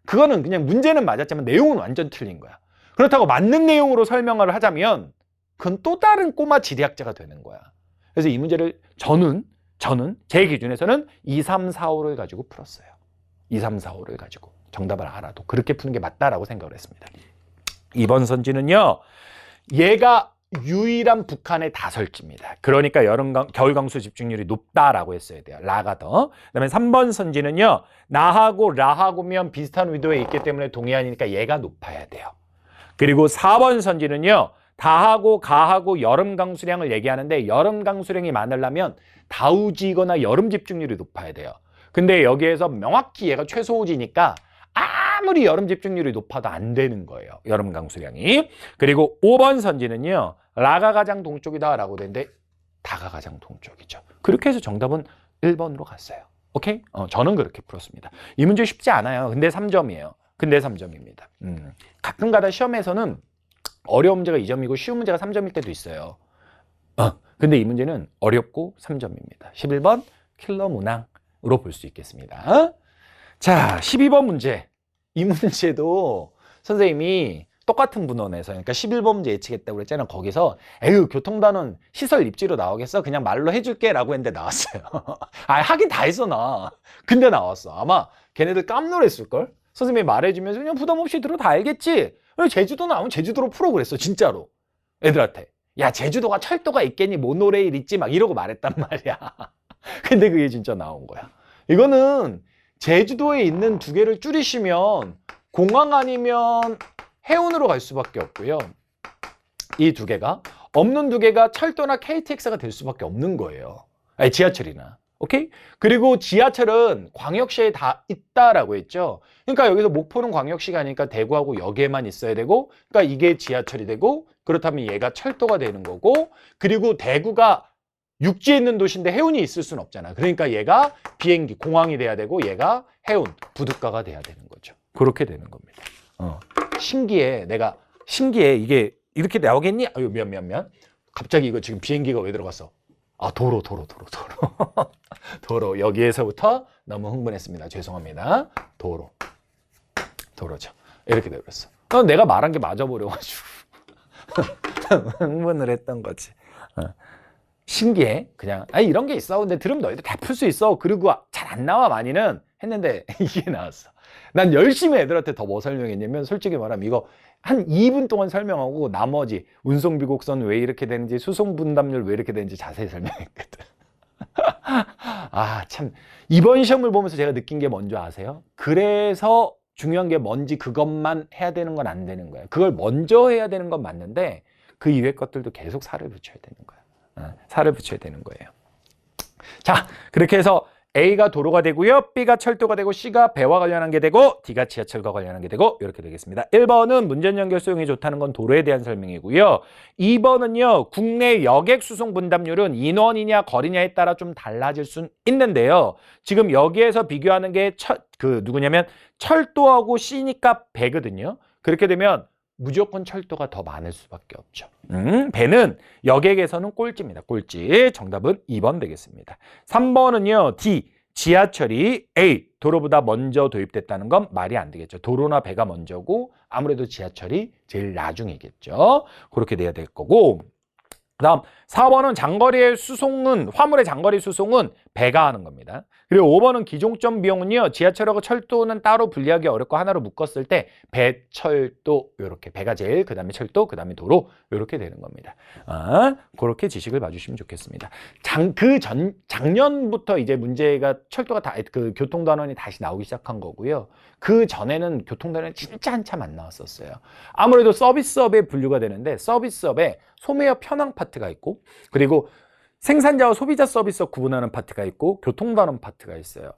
그거는 그냥 문제는 맞았지만 내용은 완전 틀린 거야. 그렇다고 맞는 내용으로 설명을 하자면 그건 또 다른 꼬마 지리학자가 되는 거야. 그래서 이 문제를 저는 제 기준에서는 2, 3, 4, 5를 가지고 풀었어요. 2, 3, 4, 5를 가지고 정답을 알아도 그렇게 푸는 게 맞다라고 생각을 했습니다. 2번 선지는요. 얘가 유일한 북한의 다설지입니다. 그러니까 겨울 강수 집중률이 높다라고 했어야 돼요. 라가 더. 그다음에 3번 선지는요. 나하고 라하고면 비슷한 위도에 있기 때문에 동해안이니까 얘가 높아야 돼요. 그리고 4번 선지는요. 다하고 가하고 여름 강수량을 얘기하는데 여름 강수량이 많으려면 다우지거나 여름 집중률이 높아야 돼요. 근데 여기에서 명확히 얘가 최소우지니까 아무리 여름 집중률이 높아도 안 되는 거예요. 여름 강수량이. 그리고 5번 선지는요. 라가 가장 동쪽이다 라고 되는데 다가 가장 동쪽이죠. 그렇게 해서 정답은 1번으로 갔어요. 오케이? 저는 그렇게 풀었습니다. 이 문제 쉽지 않아요. 근데 3점이에요. 근데 3점입니다. 가끔 가다 시험에서는 어려운 문제가 2점이고 쉬운 문제가 3점일 때도 있어요. 근데 이 문제는 어렵고 3점입니다. 11번 킬러 문항으로 볼 수 있겠습니다. 자, 12번 문제. 이 문제도 선생님이 똑같은 분원에서 그러니까 11번 문제 예측했다고 그랬잖아요. 거기서 에휴 교통단원 시설 입지로 나오겠어? 그냥 말로 해줄게 라고 했는데 나왔어요. 하긴 다 했어 나. 근데 나왔어. 아마 걔네들 깜놀했을걸? 선생님이 말해주면서 그냥 부담 없이 들어 다 알겠지? 제주도 나오면 제주도로 풀어 그랬어 진짜로. 애들한테. 야 제주도가 철도가 있겠니? 모노레일 있지? 막 이러고 말했단 말이야. 근데 그게 진짜 나온 거야. 이거는 제주도에 있는 두 개를 줄이시면 공항 아니면 해운으로 갈 수밖에 없고요. 이 두 개가 없는 두 개가 철도나 KTX가 될 수밖에 없는 거예요. 아니 지하철이나. 오케이? 그리고 지하철은 광역시에 다 있다라고 했죠. 그러니까 여기서 목포는 광역시가 아니니까 대구하고 역에만 있어야 되고 그러니까 이게 지하철이 되고 그렇다면 얘가 철도가 되는 거고 그리고 대구가 육지에 있는 도시인데 해운이 있을 수는 없잖아. 그러니까 얘가 비행기, 공항이 돼야 되고 얘가 해운, 부둣가가 돼야 되는 거죠. 그렇게 되는 겁니다. 신기해. 내가 신기해. 이게 이렇게 나오겠니? 아유 미안. 갑자기 이거 지금 비행기가 왜 들어갔어? 도로. 도로. 여기에서부터 너무 흥분했습니다. 죄송합니다. 도로죠. 이렇게 되버렸어. 내가 말한 게 맞아 버려가지고 흥분을 했던 거지. 신기해. 그냥 이런 게 있어. 근데 들으면 너희들 다 풀 수 있어. 그리고 잘 안 나와 많이는 했는데 이게 나왔어. 난 열심히 애들한테 더 뭐 설명했냐면 솔직히 말하면 이거 한 2분 동안 설명하고 나머지 운송비곡선 왜 이렇게 되는지 수송분담률 왜 이렇게 되는지 자세히 설명했거든. 참 이번 시험을 보면서 제가 느낀 게 뭔지 아세요? 그래서 중요한 게 뭔지 그것만 해야 되는 건 안 되는 거예요. 그걸 먼저 해야 되는 건 맞는데 그 이외 것들도 계속 살을 붙여야 되는 거예요. 살을 붙여야 되는 거예요. 자, 그렇게 해서 A가 도로가 되고요. B가 철도가 되고 C가 배와 관련한 게 되고 D가 지하철과 관련한 게 되고 이렇게 되겠습니다. 1번은 문전 연결 소용이 좋다는 건 도로에 대한 설명이고요. 2번은요. 국내 여객 수송 분담률은 인원이냐 거리냐에 따라 좀 달라질 수는 있는데요. 지금 여기에서 비교하는 게 누구냐면 철도하고 C니까 배거든요. 그렇게 되면 무조건 철도가 더 많을 수밖에 없죠. 배는 여객에서는 꼴찌입니다. 꼴찌. 정답은 2번 되겠습니다. 3번은요. D. 지하철이 A. 도로보다 먼저 도입됐다는 건 말이 안 되겠죠. 도로나 배가 먼저고 아무래도 지하철이 제일 나중이겠죠. 그렇게 돼야 될 거고 그다음 4번은 장거리의 수송은 화물의 장거리 수송은 배가 하는 겁니다. 그리고 5번은 기종점 비용은요. 지하철하고 철도는 따로 분리하기 어렵고 하나로 묶었을 때 배, 철도 이렇게 배가 제일 그다음에 철도 그다음에 도로 이렇게 되는 겁니다. 그렇게 지식을 봐주시면 좋겠습니다. 작년부터 이제 문제가 철도가 교통단원이 다시 나오기 시작한 거고요. 그 전에는 교통단원이 진짜 한참 안 나왔었어요. 아무래도 서비스업에 분류가 되는데 서비스업에 소매업 현황 파트가 있고 그리고 생산자와 소비자 서비스업 구분하는 파트가 있고 교통단원 파트가 있어요.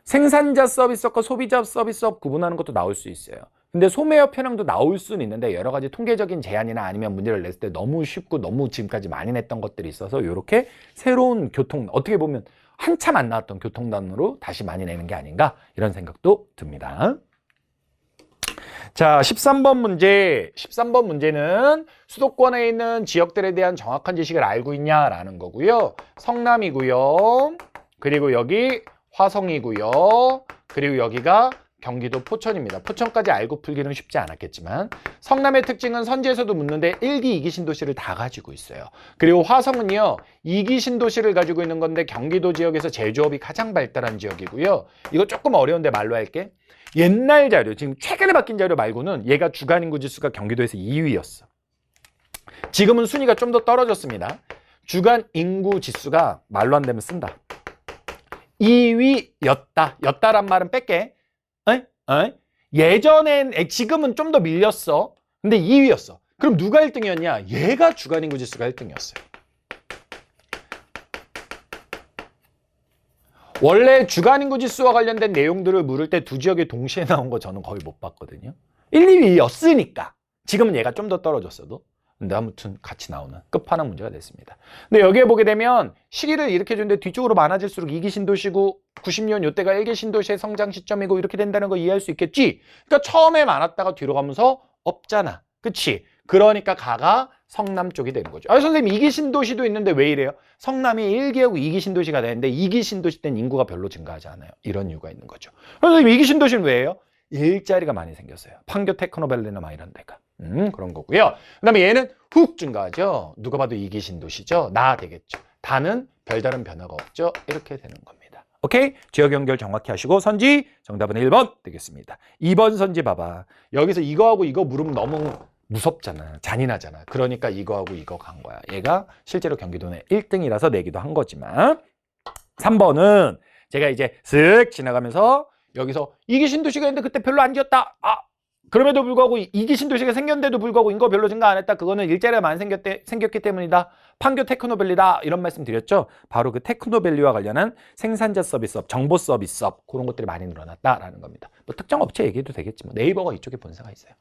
생산자 서비스업과 소비자 서비스업 구분하는 것도 나올 수 있어요. 근데 소매업 현황도 나올 수는 있는데 여러 가지 통계적인 제한이나 아니면 문제를 냈을 때 너무 쉽고 너무 지금까지 많이 냈던 것들이 있어서 이렇게 새로운 어떻게 보면 한참 안 나왔던 교통단원으로 다시 많이 내는 게 아닌가 이런 생각도 듭니다. 자, 13번 문제. 13번 문제는 수도권에 있는 지역들에 대한 정확한 지식을 알고 있냐라는 거고요. 성남이고요. 그리고 여기 화성이고요. 그리고 여기가 경기도 포천입니다. 포천까지 알고 풀기는 쉽지 않았겠지만 성남의 특징은 선지에서도 묻는데 1기, 2기 신도시를 다 가지고 있어요. 그리고 화성은요. 2기 신도시를 가지고 있는 건데 경기도 지역에서 제조업이 가장 발달한 지역이고요. 이거 조금 어려운데 말로 할게. 옛날 자료, 지금 최근에 바뀐 자료 말고는 얘가 주간 인구 지수가 경기도에서 2위였어. 지금은 순위가 좀 더 떨어졌습니다. 주간 인구 지수가 말로 안 되면 쓴다. 2위였다. 였다란 말은 뺄게. 예전엔 지금은 좀 더 밀렸어. 근데 2위였어. 그럼 누가 1등이었냐? 얘가 주간 인구 지수가 1등이었어요. 원래 주간 인구 지수와 관련된 내용들을 물을 때 두 지역이 동시에 나온 거 저는 거의 못 봤거든요. 1, 2위였으니까. 지금은 얘가 좀 더 떨어졌어도. 근데 아무튼 같이 나오는 끝판왕 문제가 됐습니다. 근데 여기에 보게 되면 시기를 이렇게 주는데 뒤쪽으로 많아질수록 2기 신도시고 90년 요때가 1기 신도시의 성장 시점이고 이렇게 된다는 거 이해할 수 있겠지? 그러니까 처음에 많았다가 뒤로 가면서 없잖아. 그치? 그러니까 가가 성남 쪽이 되는 거죠. 아, 선생님 2기 신도시도 있는데 왜 이래요? 성남이 1기하고 2기 신도시가 되는데 2기 신도시 때는 인구가 별로 증가하지 않아요. 이런 이유가 있는 거죠. 선생님 2기 신도시는 왜예요? 일자리가 많이 생겼어요. 판교 테크노밸리나 막 이런 데가. 그런 거고요. 그 다음에 얘는 훅 증가하죠. 누가 봐도 2기 신도시죠. 나 되겠죠. 다는 별다른 변화가 없죠. 이렇게 되는 겁니다. 오케이? 지역 연결 정확히 하시고 선지 정답은 1번 되겠습니다. 2번 선지 봐봐. 여기서 이거하고 이거 물으면 너무 무섭잖아. 잔인하잖아. 그러니까 이거하고 이거 간 거야. 얘가 실제로 경기도 내 1등이라서 내기도 한 거지만 3번은 제가 이제 쓱 지나가면서 여기서 2기 신도시가 있는데 그때 별로 안 지었다. 그럼에도 불구하고 2기 신도시가 생겼는데도 불구하고 인구가 별로 증가 안 했다. 그거는 일자리가 많이 생겼기 때문이다. 판교 테크노밸리다. 이런 말씀 드렸죠. 바로 그 테크노밸리와 관련한 생산자 서비스업, 정보 서비스업 그런 것들이 많이 늘어났다라는 겁니다. 뭐 특정 업체 얘기해도 되겠지. 뭐 네이버가 이쪽에 본사가 있어요.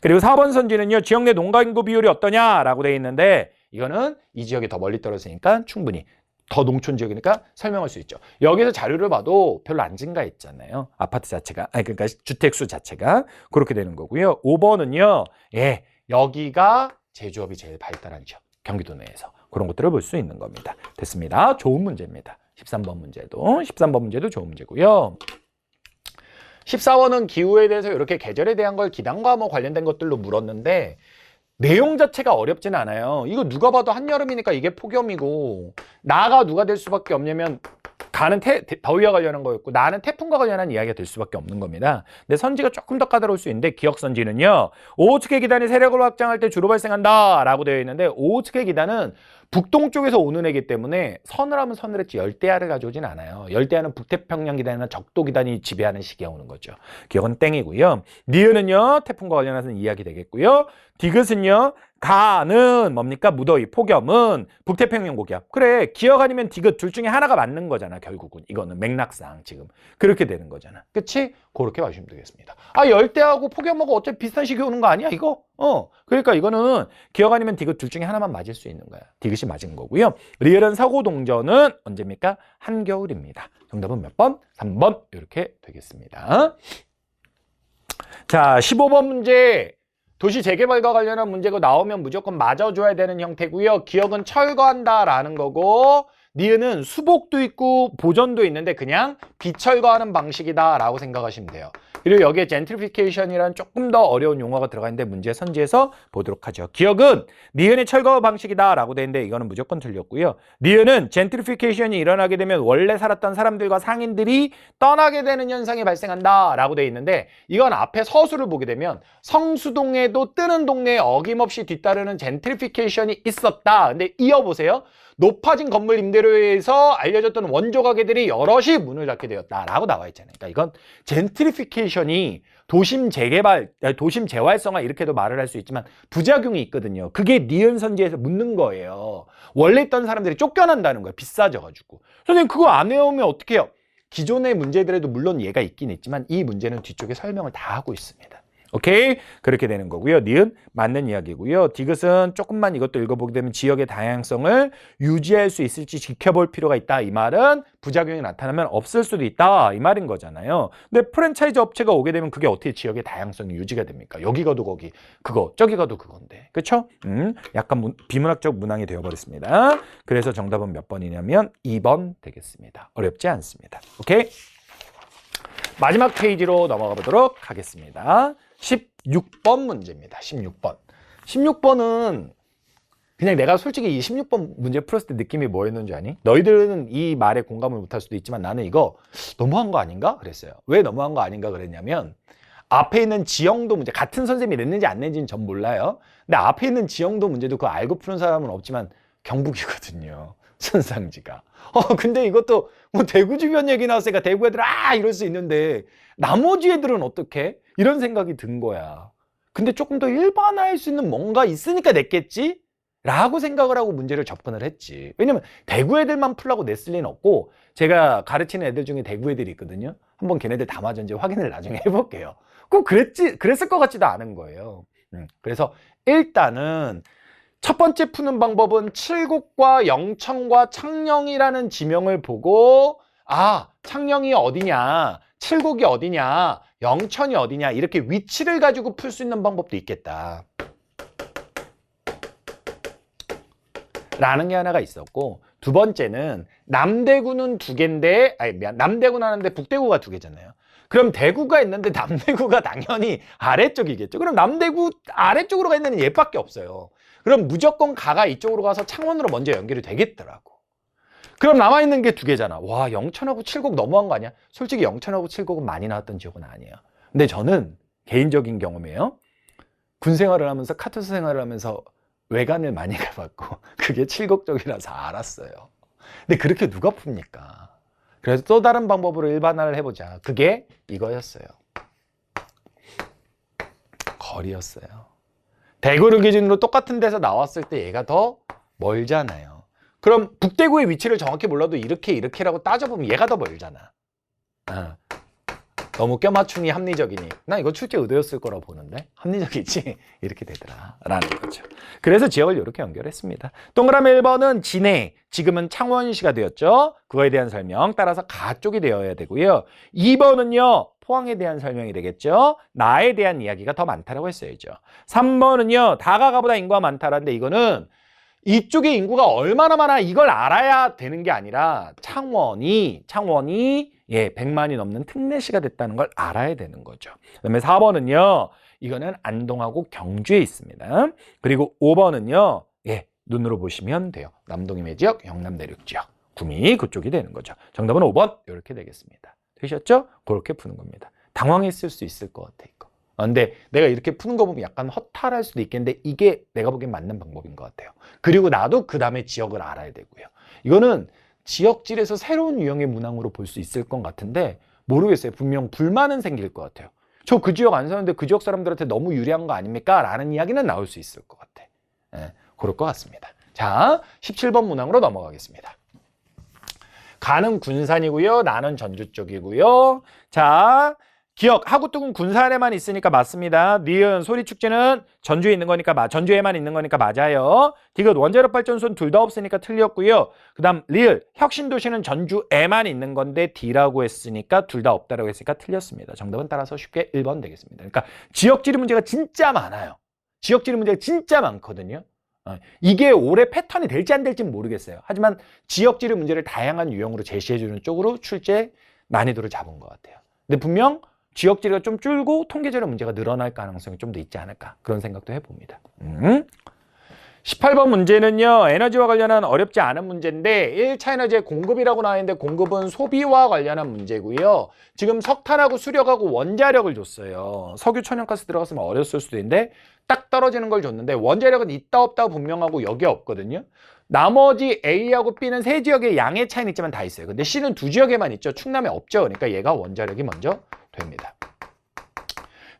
그리고 4번 선지는요. 지역 내 농가 인구 비율이 어떠냐라고 돼 있는데 이거는 이 지역이 더 멀리 떨어지니까 충분히 더 농촌 지역이니까 설명할 수 있죠. 여기서 자료를 봐도 별로 안 증가했잖아요. 아파트 자체가, 그러니까 주택수 자체가 그렇게 되는 거고요. 5번은요, 여기가 제조업이 제일 발달한 지역, 경기도 내에서 그런 것들을 볼 수 있는 겁니다. 됐습니다. 좋은 문제입니다. 13번 문제도 좋은 문제고요. 14번은 기후에 대해서 이렇게 계절에 대한 걸 기상과 뭐 관련된 것들로 물었는데 내용 자체가 어렵진 않아요. 이거 누가 봐도 한여름이니까 이게 폭염이고 나가 누가 될 수밖에 없냐면 가는 더위와 관련한 거였고 나는 태풍과 관련한 이야기가 될 수밖에 없는 겁니다. 근데 선지가 조금 더 까다로울 수 있는데 기억 선지는요. 오호츠케 기단이 세력을 확장할 때 주로 발생한다 라고 되어 있는데 오호츠케 기단은 북동쪽에서 오는 애기 때문에 서늘하면 서늘했지 열대야를 가져오진 않아요. 열대야는 북태평양 기단이나 적도 기단이 지배하는 시기에 오는 거죠. 기억은 땡이고요. 니은은요. 태풍과 관련해서는 이야기 되겠고요. 디귿은요. 가는 뭡니까? 무더위, 폭염은 북태평양 고기압. 그래, 기억 아니면 디귿 둘 중에 하나가 맞는 거잖아, 결국은. 이거는 맥락상 지금. 그렇게 되는 거잖아. 그치? 그렇게 봐주시면 되겠습니다. 열대하고 폭염하고 어차피 비슷한 시기에 오는 거 아니야, 이거? 그러니까 이거는 기억 아니면 디귿 둘 중에 하나만 맞을 수 있는 거야. 디귿이 맞은 거고요. 리을은 사고 동전은 언제입니까? 한겨울입니다. 정답은 몇 번? 3번. 이렇게 되겠습니다. 자, 15번 문제. 도시 재개발과 관련한 문제가 나오면 무조건 맞아줘야 되는 형태고요. 기억은 철거한다라는 거고 니은은 수복도 있고 보전도 있는데 그냥 비철거하는 방식이다라고 생각하시면 돼요. 그리고 여기에 젠트리피케이션이라는 조금 더 어려운 용어가 들어가 있는데 문제 선지에서 보도록 하죠. 기억은 니은의 철거 방식이다라고 돼 있는데 이거는 무조건 틀렸고요. 니은은 젠트리피케이션이 일어나게 되면 원래 살았던 사람들과 상인들이 떠나게 되는 현상이 발생한다라고 돼 있는데 이건 앞에 서술을 보게 되면 성수동에도 뜨는 동네에 어김없이 뒤따르는 젠트리피케이션이 있었다. 근데 이어보세요. 높아진 건물 임대료에 의해서 알려졌던 원조 가게들이 여럿이 문을 닫게 되었다라고 나와 있잖아요. 그러니까 이건 젠트리피케이션이 도심 재개발, 도심 재활성화 이렇게도 말을 할 수 있지만 부작용이 있거든요. 그게 니은 선지에서 묻는 거예요. 원래 있던 사람들이 쫓겨난다는 거예요. 비싸져가지고. 선생님 그거 안 외우면 어떻게 해요? 기존의 문제들에도 물론 얘가 있긴 있지만 이 문제는 뒤쪽에 설명을 다 하고 있습니다. 오케이? 그렇게 되는 거고요. 니은 맞는 이야기고요. 디귿은 조금만 이것도 읽어보게 되면 지역의 다양성을 유지할 수 있을지 지켜볼 필요가 있다. 이 말은 부작용이 나타나면 없을 수도 있다. 이 말인 거잖아요. 근데 프랜차이즈 업체가 오게 되면 그게 어떻게 지역의 다양성이 유지가 됩니까? 여기 가도 거기, 그거, 저기 가도 그건데. 그쵸? 약간 비문학적 문항이 되어버렸습니다. 그래서 정답은 몇 번이냐면 2번 되겠습니다. 어렵지 않습니다. 오케이? 마지막 페이지로 넘어가 보도록 하겠습니다. 16번 문제입니다. 16번. 16번은 그냥 내가 솔직히 이 16번 문제 풀었을 때 느낌이 뭐였는지 아니? 너희들은 이 말에 공감을 못할 수도 있지만 나는 이거 너무한 거 아닌가? 그랬어요. 왜 너무한 거 아닌가 그랬냐면 앞에 있는 지형도 문제, 같은 선생님이 냈는지 안 냈는지는 전 몰라요. 근데 앞에 있는 지형도 문제도 그거 알고 푸는 사람은 없지만 경북이거든요. 선상지가. 근데 이것도 뭐 대구 주변 얘기 나왔으니까 대구 애들 이럴 수 있는데 나머지 애들은 어떻게? 이런 생각이 든 거야. 근데 조금 더 일반화할 수 있는 뭔가 있으니까 냈겠지? 라고 생각을 하고 문제를 접근을 했지. 왜냐면 대구 애들만 풀라고 냈을 리는 없고 제가 가르치는 애들 중에 대구 애들이 있거든요. 한번 걔네들 다 맞은지 확인을 나중에 해볼게요. 꼭 그랬을 것 같지도 않은 거예요. 그래서 일단은 첫 번째 푸는 방법은 칠곡과 영천과 창녕이라는 지명을 보고 창녕이 어디냐, 칠곡이 어디냐, 영천이 어디냐 이렇게 위치를 가지고 풀 수 있는 방법도 있겠다 라는 게 하나가 있었고, 두 번째는 남대구는 두 개인데 남대구는 하는데 북대구가 두 개잖아요. 그럼 대구가 있는데 남대구가 당연히 아래쪽이겠죠. 그럼 남대구 아래쪽으로 가 있는 얘밖에 없어요. 그럼 무조건 가가 이쪽으로 가서 창원으로 먼저 연결이 되겠더라고. 그럼 남아있는 게 두 개잖아. 와, 영천하고 칠곡 너무한 거 아니야? 솔직히 영천하고 칠곡은 많이 나왔던 지역은 아니에요. 근데 저는 개인적인 경험이에요. 군 생활을 하면서 카투사 생활을 하면서 외관을 많이 가봤고 그게 칠곡 쪽이라서 알았어요. 근데 그렇게 누가 풉니까? 그래서 또 다른 방법으로 일반화를 해보자. 그게 이거였어요. 거리였어요. 대구를 기준으로 똑같은 데서 나왔을 때 얘가 더 멀잖아요. 그럼 북대구의 위치를 정확히 몰라도 이렇게라고 따져보면 얘가 더 멀잖아. 너무 껴맞춤이 합리적이니 나 이거 출제 의도였을 거라고 보는데 합리적이지? 이렇게 되더라 라는 거죠. 그래서 지역을 이렇게 연결했습니다. 동그라미 1번은 진해, 지금은 창원시가 되었죠. 그거에 대한 설명, 따라서 가 쪽이 되어야 되고요. 2번은요 포항에 대한 설명이 되겠죠. 나에 대한 이야기가 더 많다라고 했어야죠. 3번은요 다가 가보다 인구가 많다라는데 이거는 이쪽에 인구가 얼마나 많아 이걸 알아야 되는 게 아니라 창원이 100만이 넘는 특례시가 됐다는 걸 알아야 되는 거죠. 그다음에 4번은요. 이거는 안동하고 경주에 있습니다. 그리고 5번은요. 눈으로 보시면 돼요. 남동임해 지역, 경남 내륙 지역. 구미 그쪽이 되는 거죠. 정답은 5번 이렇게 되겠습니다. 되셨죠? 그렇게 푸는 겁니다. 당황했을 수 있을 것 같아 이거. 근데 내가 이렇게 푸는 거 보면 약간 허탈할 수도 있겠는데 이게 내가 보기엔 맞는 방법인 것 같아요. 그리고 나도 그 다음에 지역을 알아야 되고요. 이거는 지역질에서 새로운 유형의 문항으로 볼 수 있을 것 같은데 모르겠어요. 분명 불만은 생길 것 같아요. 저 그 지역 안 사는데 그 지역 사람들한테 너무 유리한 거 아닙니까? 라는 이야기는 나올 수 있을 것 같아. 그럴 것 같습니다. 자, 17번 문항으로 넘어가겠습니다. 가는 군산이고요. 나는 전주 쪽이고요. 자, 기억, 하구뚝은 군산에만 있으니까 맞습니다. 니은, 소리축제는 전주에 있는 거니까 전주에만 있는 거니까 맞아요. 디귿, 원자력발전소는 둘 다 없으니까 틀렸고요. 그 다음 리을, 혁신도시는 전주에만 있는 건데 D라고 했으니까 둘 다 없다라고 했으니까 틀렸습니다. 정답은 따라서 쉽게 1번 되겠습니다. 그러니까 지역지리 문제가 진짜 많아요. 지역지리 문제가 진짜 많거든요. 이게 올해 패턴이 될지 안 될지는 모르겠어요. 하지만 지역지리 문제를 다양한 유형으로 제시해주는 쪽으로 출제 난이도를 잡은 것 같아요. 근데 분명 지역지리가 좀 줄고 통계적으로 문제가 늘어날 가능성이 좀 더 있지 않을까 그런 생각도 해봅니다. 18번 문제는요. 에너지와 관련한 어렵지 않은 문제인데 1차 에너지의 공급이라고 나와 있는데 공급은 소비와 관련한 문제고요. 지금 석탄하고 수력하고 원자력을 줬어요. 석유, 천연가스 들어갔으면 어렸을 수도 있는데 딱 떨어지는 걸 줬는데 원자력은 있다 없다 분명하고 여기 없거든요. 나머지 A하고 B는 세 지역에 양의 차이는 있지만 다 있어요. 근데 C는 두 지역에만 있죠. 충남에 없죠. 그러니까 얘가 원자력이 먼저 됩니다.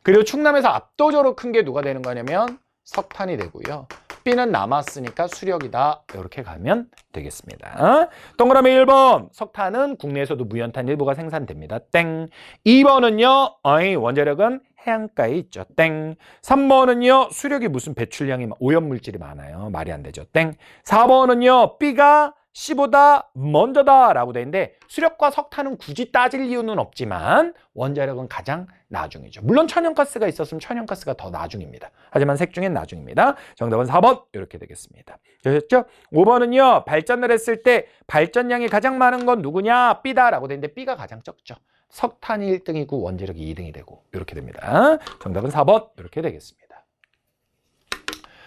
그리고 충남에서 압도적으로 큰 게 누가 되는 거냐면 석탄이 되고요. B는 남았으니까 수력이다. 이렇게 가면 되겠습니다. 동그라미 1번. 석탄은 국내에서도 무연탄 일부가 생산됩니다. 땡. 2번은요. 원자력은 해안가에 있죠. 땡. 3번은요. 수력이 무슨 배출량이 오염물질이 많아요. 말이 안 되죠. 땡. 4번은요. B가 C보다 먼저다 라고 돼 있는데 수력과 석탄은 굳이 따질 이유는 없지만 원자력은 가장 나중이죠. 물론 천연가스가 있었으면 천연가스가 더 나중입니다. 하지만 색 중엔 나중입니다. 정답은 4번 이렇게 되겠습니다. 되셨죠? 5번은요. 발전을 했을 때 발전량이 가장 많은 건 누구냐? B다 라고 돼 있는데 B가 가장 적죠. 석탄이 1등이고 원자력이 2등이 되고 이렇게 됩니다. 정답은 4번 이렇게 되겠습니다.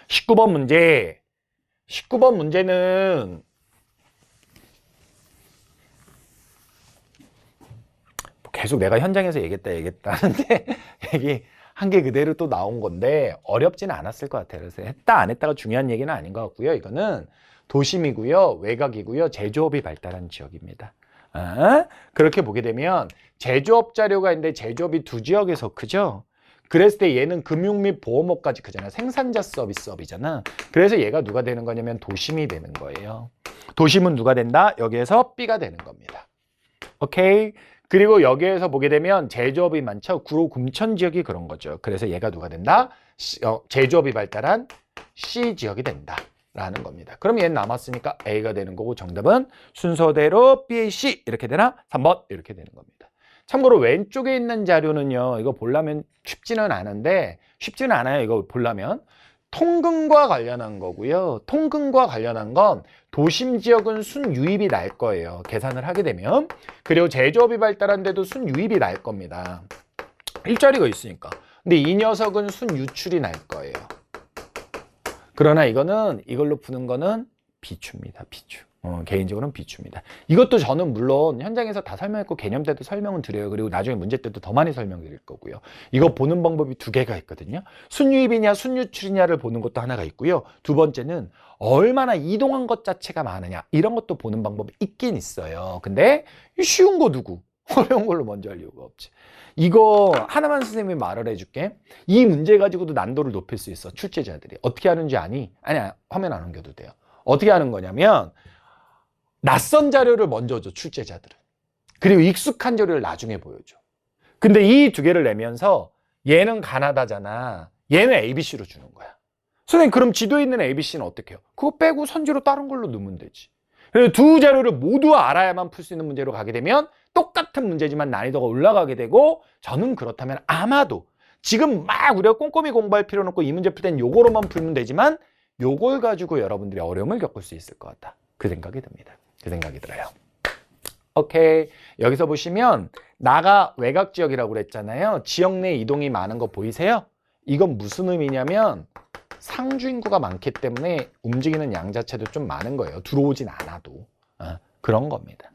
19번 문제. 19번 문제는 계속 내가 현장에서 얘기했다 하는데 얘기 한 게 그대로 또 나온 건데 어렵지는 않았을 것 같아요. 그래서 했다 안 했다가 중요한 얘기는 아닌 것 같고요. 이거는 도심이고요, 외곽이고요, 제조업이 발달한 지역입니다. 그렇게 보게 되면 제조업 자료가 있는데 제조업이 두 지역에서 크죠. 그랬을 때 얘는 금융 및 보험업까지 크잖아. 생산자 서비스업이잖아. 그래서 얘가 누가 되는 거냐면 도심이 되는 거예요. 도심은 누가 된다? 여기에서 B가 되는 겁니다. 오케이. 그리고 여기에서 보게 되면 제조업이 많죠. 구로 금천 지역이 그런 거죠. 그래서 얘가 누가 된다? 제조업이 발달한 C 지역이 된다 라는 겁니다. 그럼 얘는 남았으니까 A가 되는 거고 정답은 순서대로 B, C 이렇게 되나? 3번 이렇게 되는 겁니다. 참고로 왼쪽에 있는 자료는요. 이거 보려면 쉽지는 않은데 쉽지는 않아요. 이거 보려면. 통근과 관련한 거고요. 통근과 관련한 건 도심 지역은 순유입이 날 거예요. 계산을 하게 되면. 그리고 제조업이 발달한 데도 순유입이 날 겁니다. 일자리가 있으니까. 근데 이 녀석은 순유출이 날 거예요. 그러나 이거는 이걸로 푸는 거는 비추입니다. 비추. 개인적으로는 비추입니다. 이것도 저는 물론 현장에서 다 설명했고 개념 때도 설명은 드려요. 그리고 나중에 문제 때도 더 많이 설명드릴 거고요. 이거 보는 방법이 두 개가 있거든요. 순유입이냐 순유출이냐를 보는 것도 하나가 있고요. 두 번째는 얼마나 이동한 것 자체가 많으냐 이런 것도 보는 방법이 있긴 있어요. 근데 쉬운 거 누구? 어려운 걸로 먼저 할 이유가 없지. 이거 하나만 선생님이 말을 해줄게. 이 문제 가지고도 난도를 높일 수 있어. 출제자들이. 어떻게 하는지 아니? 아니야. 화면 안 옮겨도 돼요. 어떻게 하는 거냐면 낯선 자료를 먼저 줘, 출제자들은. 그리고 익숙한 자료를 나중에 보여줘. 근데 이 두 개를 내면서 얘는 가나다잖아. 얘는 ABC로 주는 거야. 선생님 그럼 지도에 있는 ABC는 어떻게 해요? 그거 빼고 선지로 다른 걸로 넣으면 되지. 그래서 두 자료를 모두 알아야만 풀 수 있는 문제로 가게 되면 똑같은 문제지만 난이도가 올라가게 되고 저는 그렇다면 아마도 지금 막 우리가 꼼꼼히 공부할 필요는 없고 이 문제 풀 땐 요거로만 풀면 되지만 요걸 가지고 여러분들이 어려움을 겪을 수 있을 것 같다. 그 생각이 듭니다. 그 생각이 들어요. 오케이. 여기서 보시면 나가 외곽 지역이라고 그랬잖아요. 지역 내 이동이 많은 거 보이세요? 이건 무슨 의미냐면 상주 인구가 많기 때문에 움직이는 양 자체도 좀 많은 거예요. 들어오진 않아도. 그런 겁니다.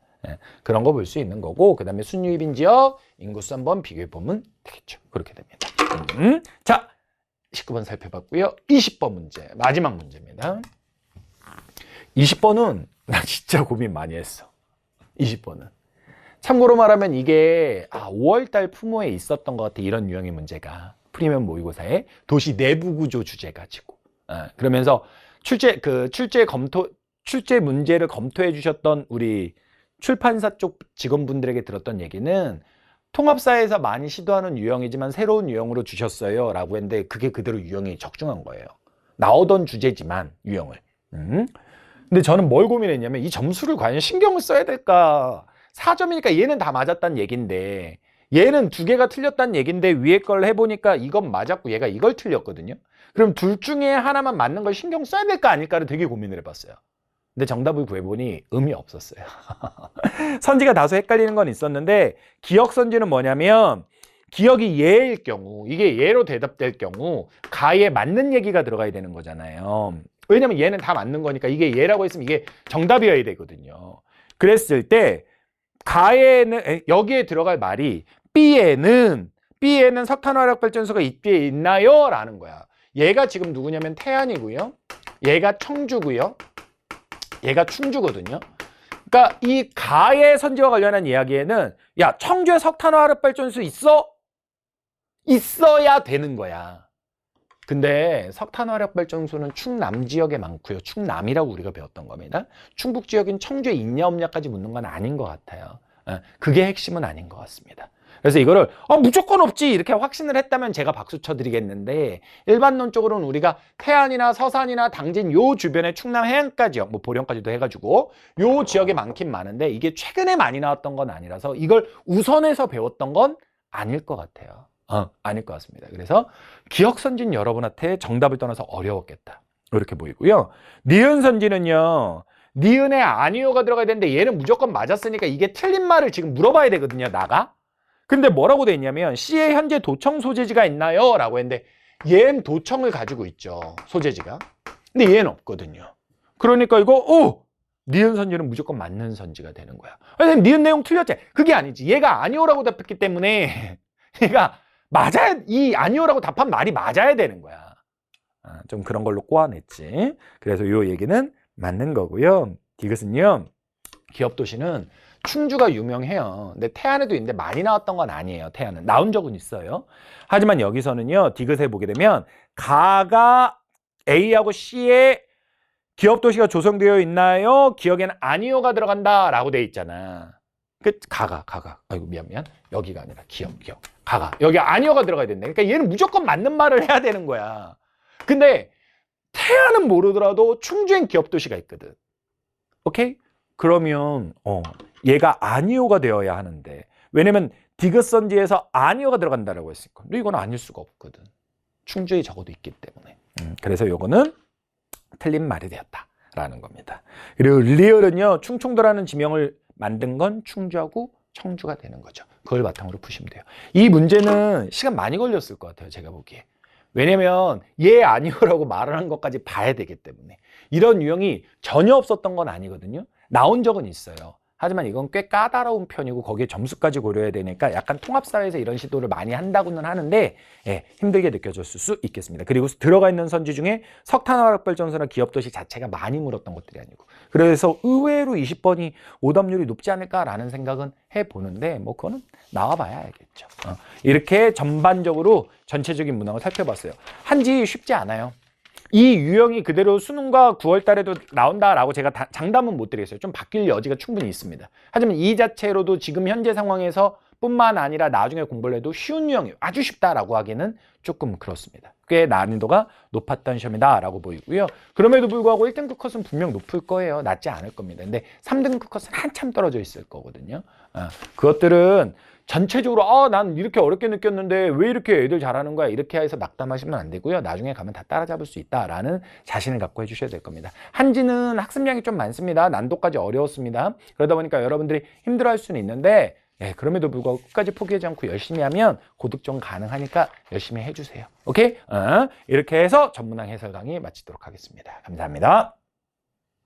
그런 거 볼 수 있는 거고 그 다음에 순유입인 지역 인구수 한번 비교해 보면 되겠죠. 그렇게 됩니다. 자, 19번 살펴봤고요. 20번 문제. 마지막 문제입니다. 20번은 나 진짜 고민 많이 했어. 20번은. 참고로 말하면 이게 5월달 품모에 있었던 것 같아. 이런 유형의 문제가. 프리미엄 모의고사에 도시 내부 구조 주제 가지고. 그러면서 출제 문제를 검토해 주셨던 우리 출판사 쪽 직원분들에게 들었던 얘기는 통합사에서 많이 시도하는 유형이지만 새로운 유형으로 주셨어요 라고 했는데 그게 그대로 유형이 적중한 거예요. 나오던 주제지만 유형을. 근데 저는 뭘 고민했냐면 이 점수를 과연 신경을 써야 될까? 4점이니까 얘는 다 맞았다는 얘긴데 얘는 두 개가 틀렸다는 얘긴데 위에 걸 해보니까 이건 맞았고 얘가 이걸 틀렸거든요. 그럼 둘 중에 하나만 맞는 걸 신경 써야 될까 아닐까를 되게 고민을 해봤어요. 근데 정답을 구해보니 의미 없었어요. 선지가 다소 헷갈리는 건 있었는데 기억 선지는 뭐냐면 기억이 예일 경우 이게 예로 대답될 경우 가에 맞는 얘기가 들어가야 되는 거잖아요. 왜냐면 얘는 다 맞는 거니까 이게 예라고 했으면 이게 정답이어야 되거든요. 그랬을 때 가에는 여기에 들어갈 말이 B에는 석탄화력발전소가 이때 있나요? 라는 거야. 얘가 지금 누구냐면 태안이고요. 얘가 청주고요. 얘가 충주거든요. 그러니까 이 가의 선지와 관련한 이야기에는 야 청주에 석탄화력발전소 있어? 있어야 되는 거야. 근데 석탄화력발전소는 충남 지역에 많고요. 충남이라고 우리가 배웠던 겁니다. 충북 지역인 청주에 있냐 없냐까지 묻는 건 아닌 것 같아요. 그게 핵심은 아닌 것 같습니다. 그래서 이거를 무조건 없지 이렇게 확신을 했다면 제가 박수 쳐드리겠는데 일반론적으로는 우리가 태안이나 서산이나 당진 요 주변에 충남 해안가 지역 뭐 보령까지도 해가지고 요 지역에 많긴 많은데 이게 최근에 많이 나왔던 건 아니라서 이걸 우선해서 배웠던 건 아닐 것 같아요. 아닐 것 같습니다. 그래서 기억선진 여러분한테 정답을 떠나서 어려웠겠다. 이렇게 보이고요. 니은선지는요. 니은에 아니요가 들어가야 되는데 얘는 무조건 맞았으니까 이게 틀린 말을 지금 물어봐야 되거든요. 나가. 근데 뭐라고 돼 있냐면 C에 현재 도청 소재지가 있나요? 라고 했는데 얘는 도청을 가지고 있죠. 소재지가. 근데 얘는 없거든요. 그러니까 이거 니은 선지는 무조건 맞는 선지가 되는 거야. 선생님 니은 내용 틀렸지? 그게 아니지. 얘가 아니오라고 답했기 때문에 얘가 맞아야, 이 아니오라고 답한 말이 맞아야 되는 거야. 좀 그런 걸로 꼬아냈지. 그래서 요 얘기는 맞는 거고요. 디귿은요, 기업 도시는 충주가 유명해요. 근데 태안에도 있는데 많이 나왔던 건 아니에요. 태안은 나온 적은 있어요. 하지만 여기서는요, 디귿에 보게 되면 가가 A하고 C에 기업 도시가 조성되어 있나요? 기억에는 아니요가 들어간다라고 돼 있잖아. 그 가가 아이고 미안 여기가 아니라 기억 가가 여기 아니요가 들어가야 된다. 그러니까 얘는 무조건 맞는 말을 해야 되는 거야. 근데 태안은 모르더라도 충주엔 기업 도시가 있거든. 오케이? 그러면 얘가 아니오가 되어야 하는데, 왜냐면 디귿선지에서 아니오가 들어간다라고 했으니까. 근데 이건 아닐 수가 없거든. 충주에 적어도 있기 때문에. 그래서 요거는 틀린 말이 되었다라는 겁니다. 그리고 리을은요, 충청도라는 지명을 만든 건 충주하고 청주가 되는 거죠. 그걸 바탕으로 푸시면 돼요. 이 문제는 시간 많이 걸렸을 것 같아요, 제가 보기에. 왜냐면 얘 아니오라고 말을 한 것까지 봐야 되기 때문에. 이런 유형이 전혀 없었던 건 아니거든요. 나온 적은 있어요. 하지만 이건 꽤 까다로운 편이고 거기에 점수까지 고려해야 되니까 약간 통합사회에서 이런 시도를 많이 한다고는 하는데, 예, 힘들게 느껴졌을 수 있겠습니다. 그리고 들어가 있는 선지 중에 석탄화력발전소나 기업도시 자체가 많이 물었던 것들이 아니고, 그래서 의외로 20번이 오답률이 높지 않을까라는 생각은 해보는데, 뭐 그거는 나와봐야 알겠죠. 이렇게 전반적으로 전체적인 문항을 살펴봤어요. 한지 쉽지 않아요. 이 유형이 그대로 수능과 9월 달에도 나온다라고 제가 장담은 못 드리겠어요. 좀 바뀔 여지가 충분히 있습니다. 하지만 이 자체로도 지금 현재 상황에서 뿐만 아니라 나중에 공부를 해도 쉬운 유형이 아주 쉽다라고 하기는 조금 그렇습니다. 꽤 난이도가 높았던 시험이다라고 보이고요. 그럼에도 불구하고 1등급 컷은 분명 높을 거예요. 낮지 않을 겁니다. 근데 3등급 컷은 한참 떨어져 있을 거거든요. 그것들은 전체적으로 난 이렇게 어렵게 느꼈는데 왜 이렇게 애들 잘하는 거야, 이렇게 해서 낙담하시면 안 되고요. 나중에 가면 다 따라잡을 수 있다라는 자신을 갖고 해주셔야 될 겁니다. 한지는 학습량이 좀 많습니다. 난도까지 어려웠습니다. 그러다 보니까 여러분들이 힘들어할 수는 있는데, 그럼에도 불구하고 끝까지 포기하지 않고 열심히 하면 고득점 가능하니까 열심히 해주세요. 오케이? 이렇게 해서 전문항 해설 강의 마치도록 하겠습니다. 감사합니다.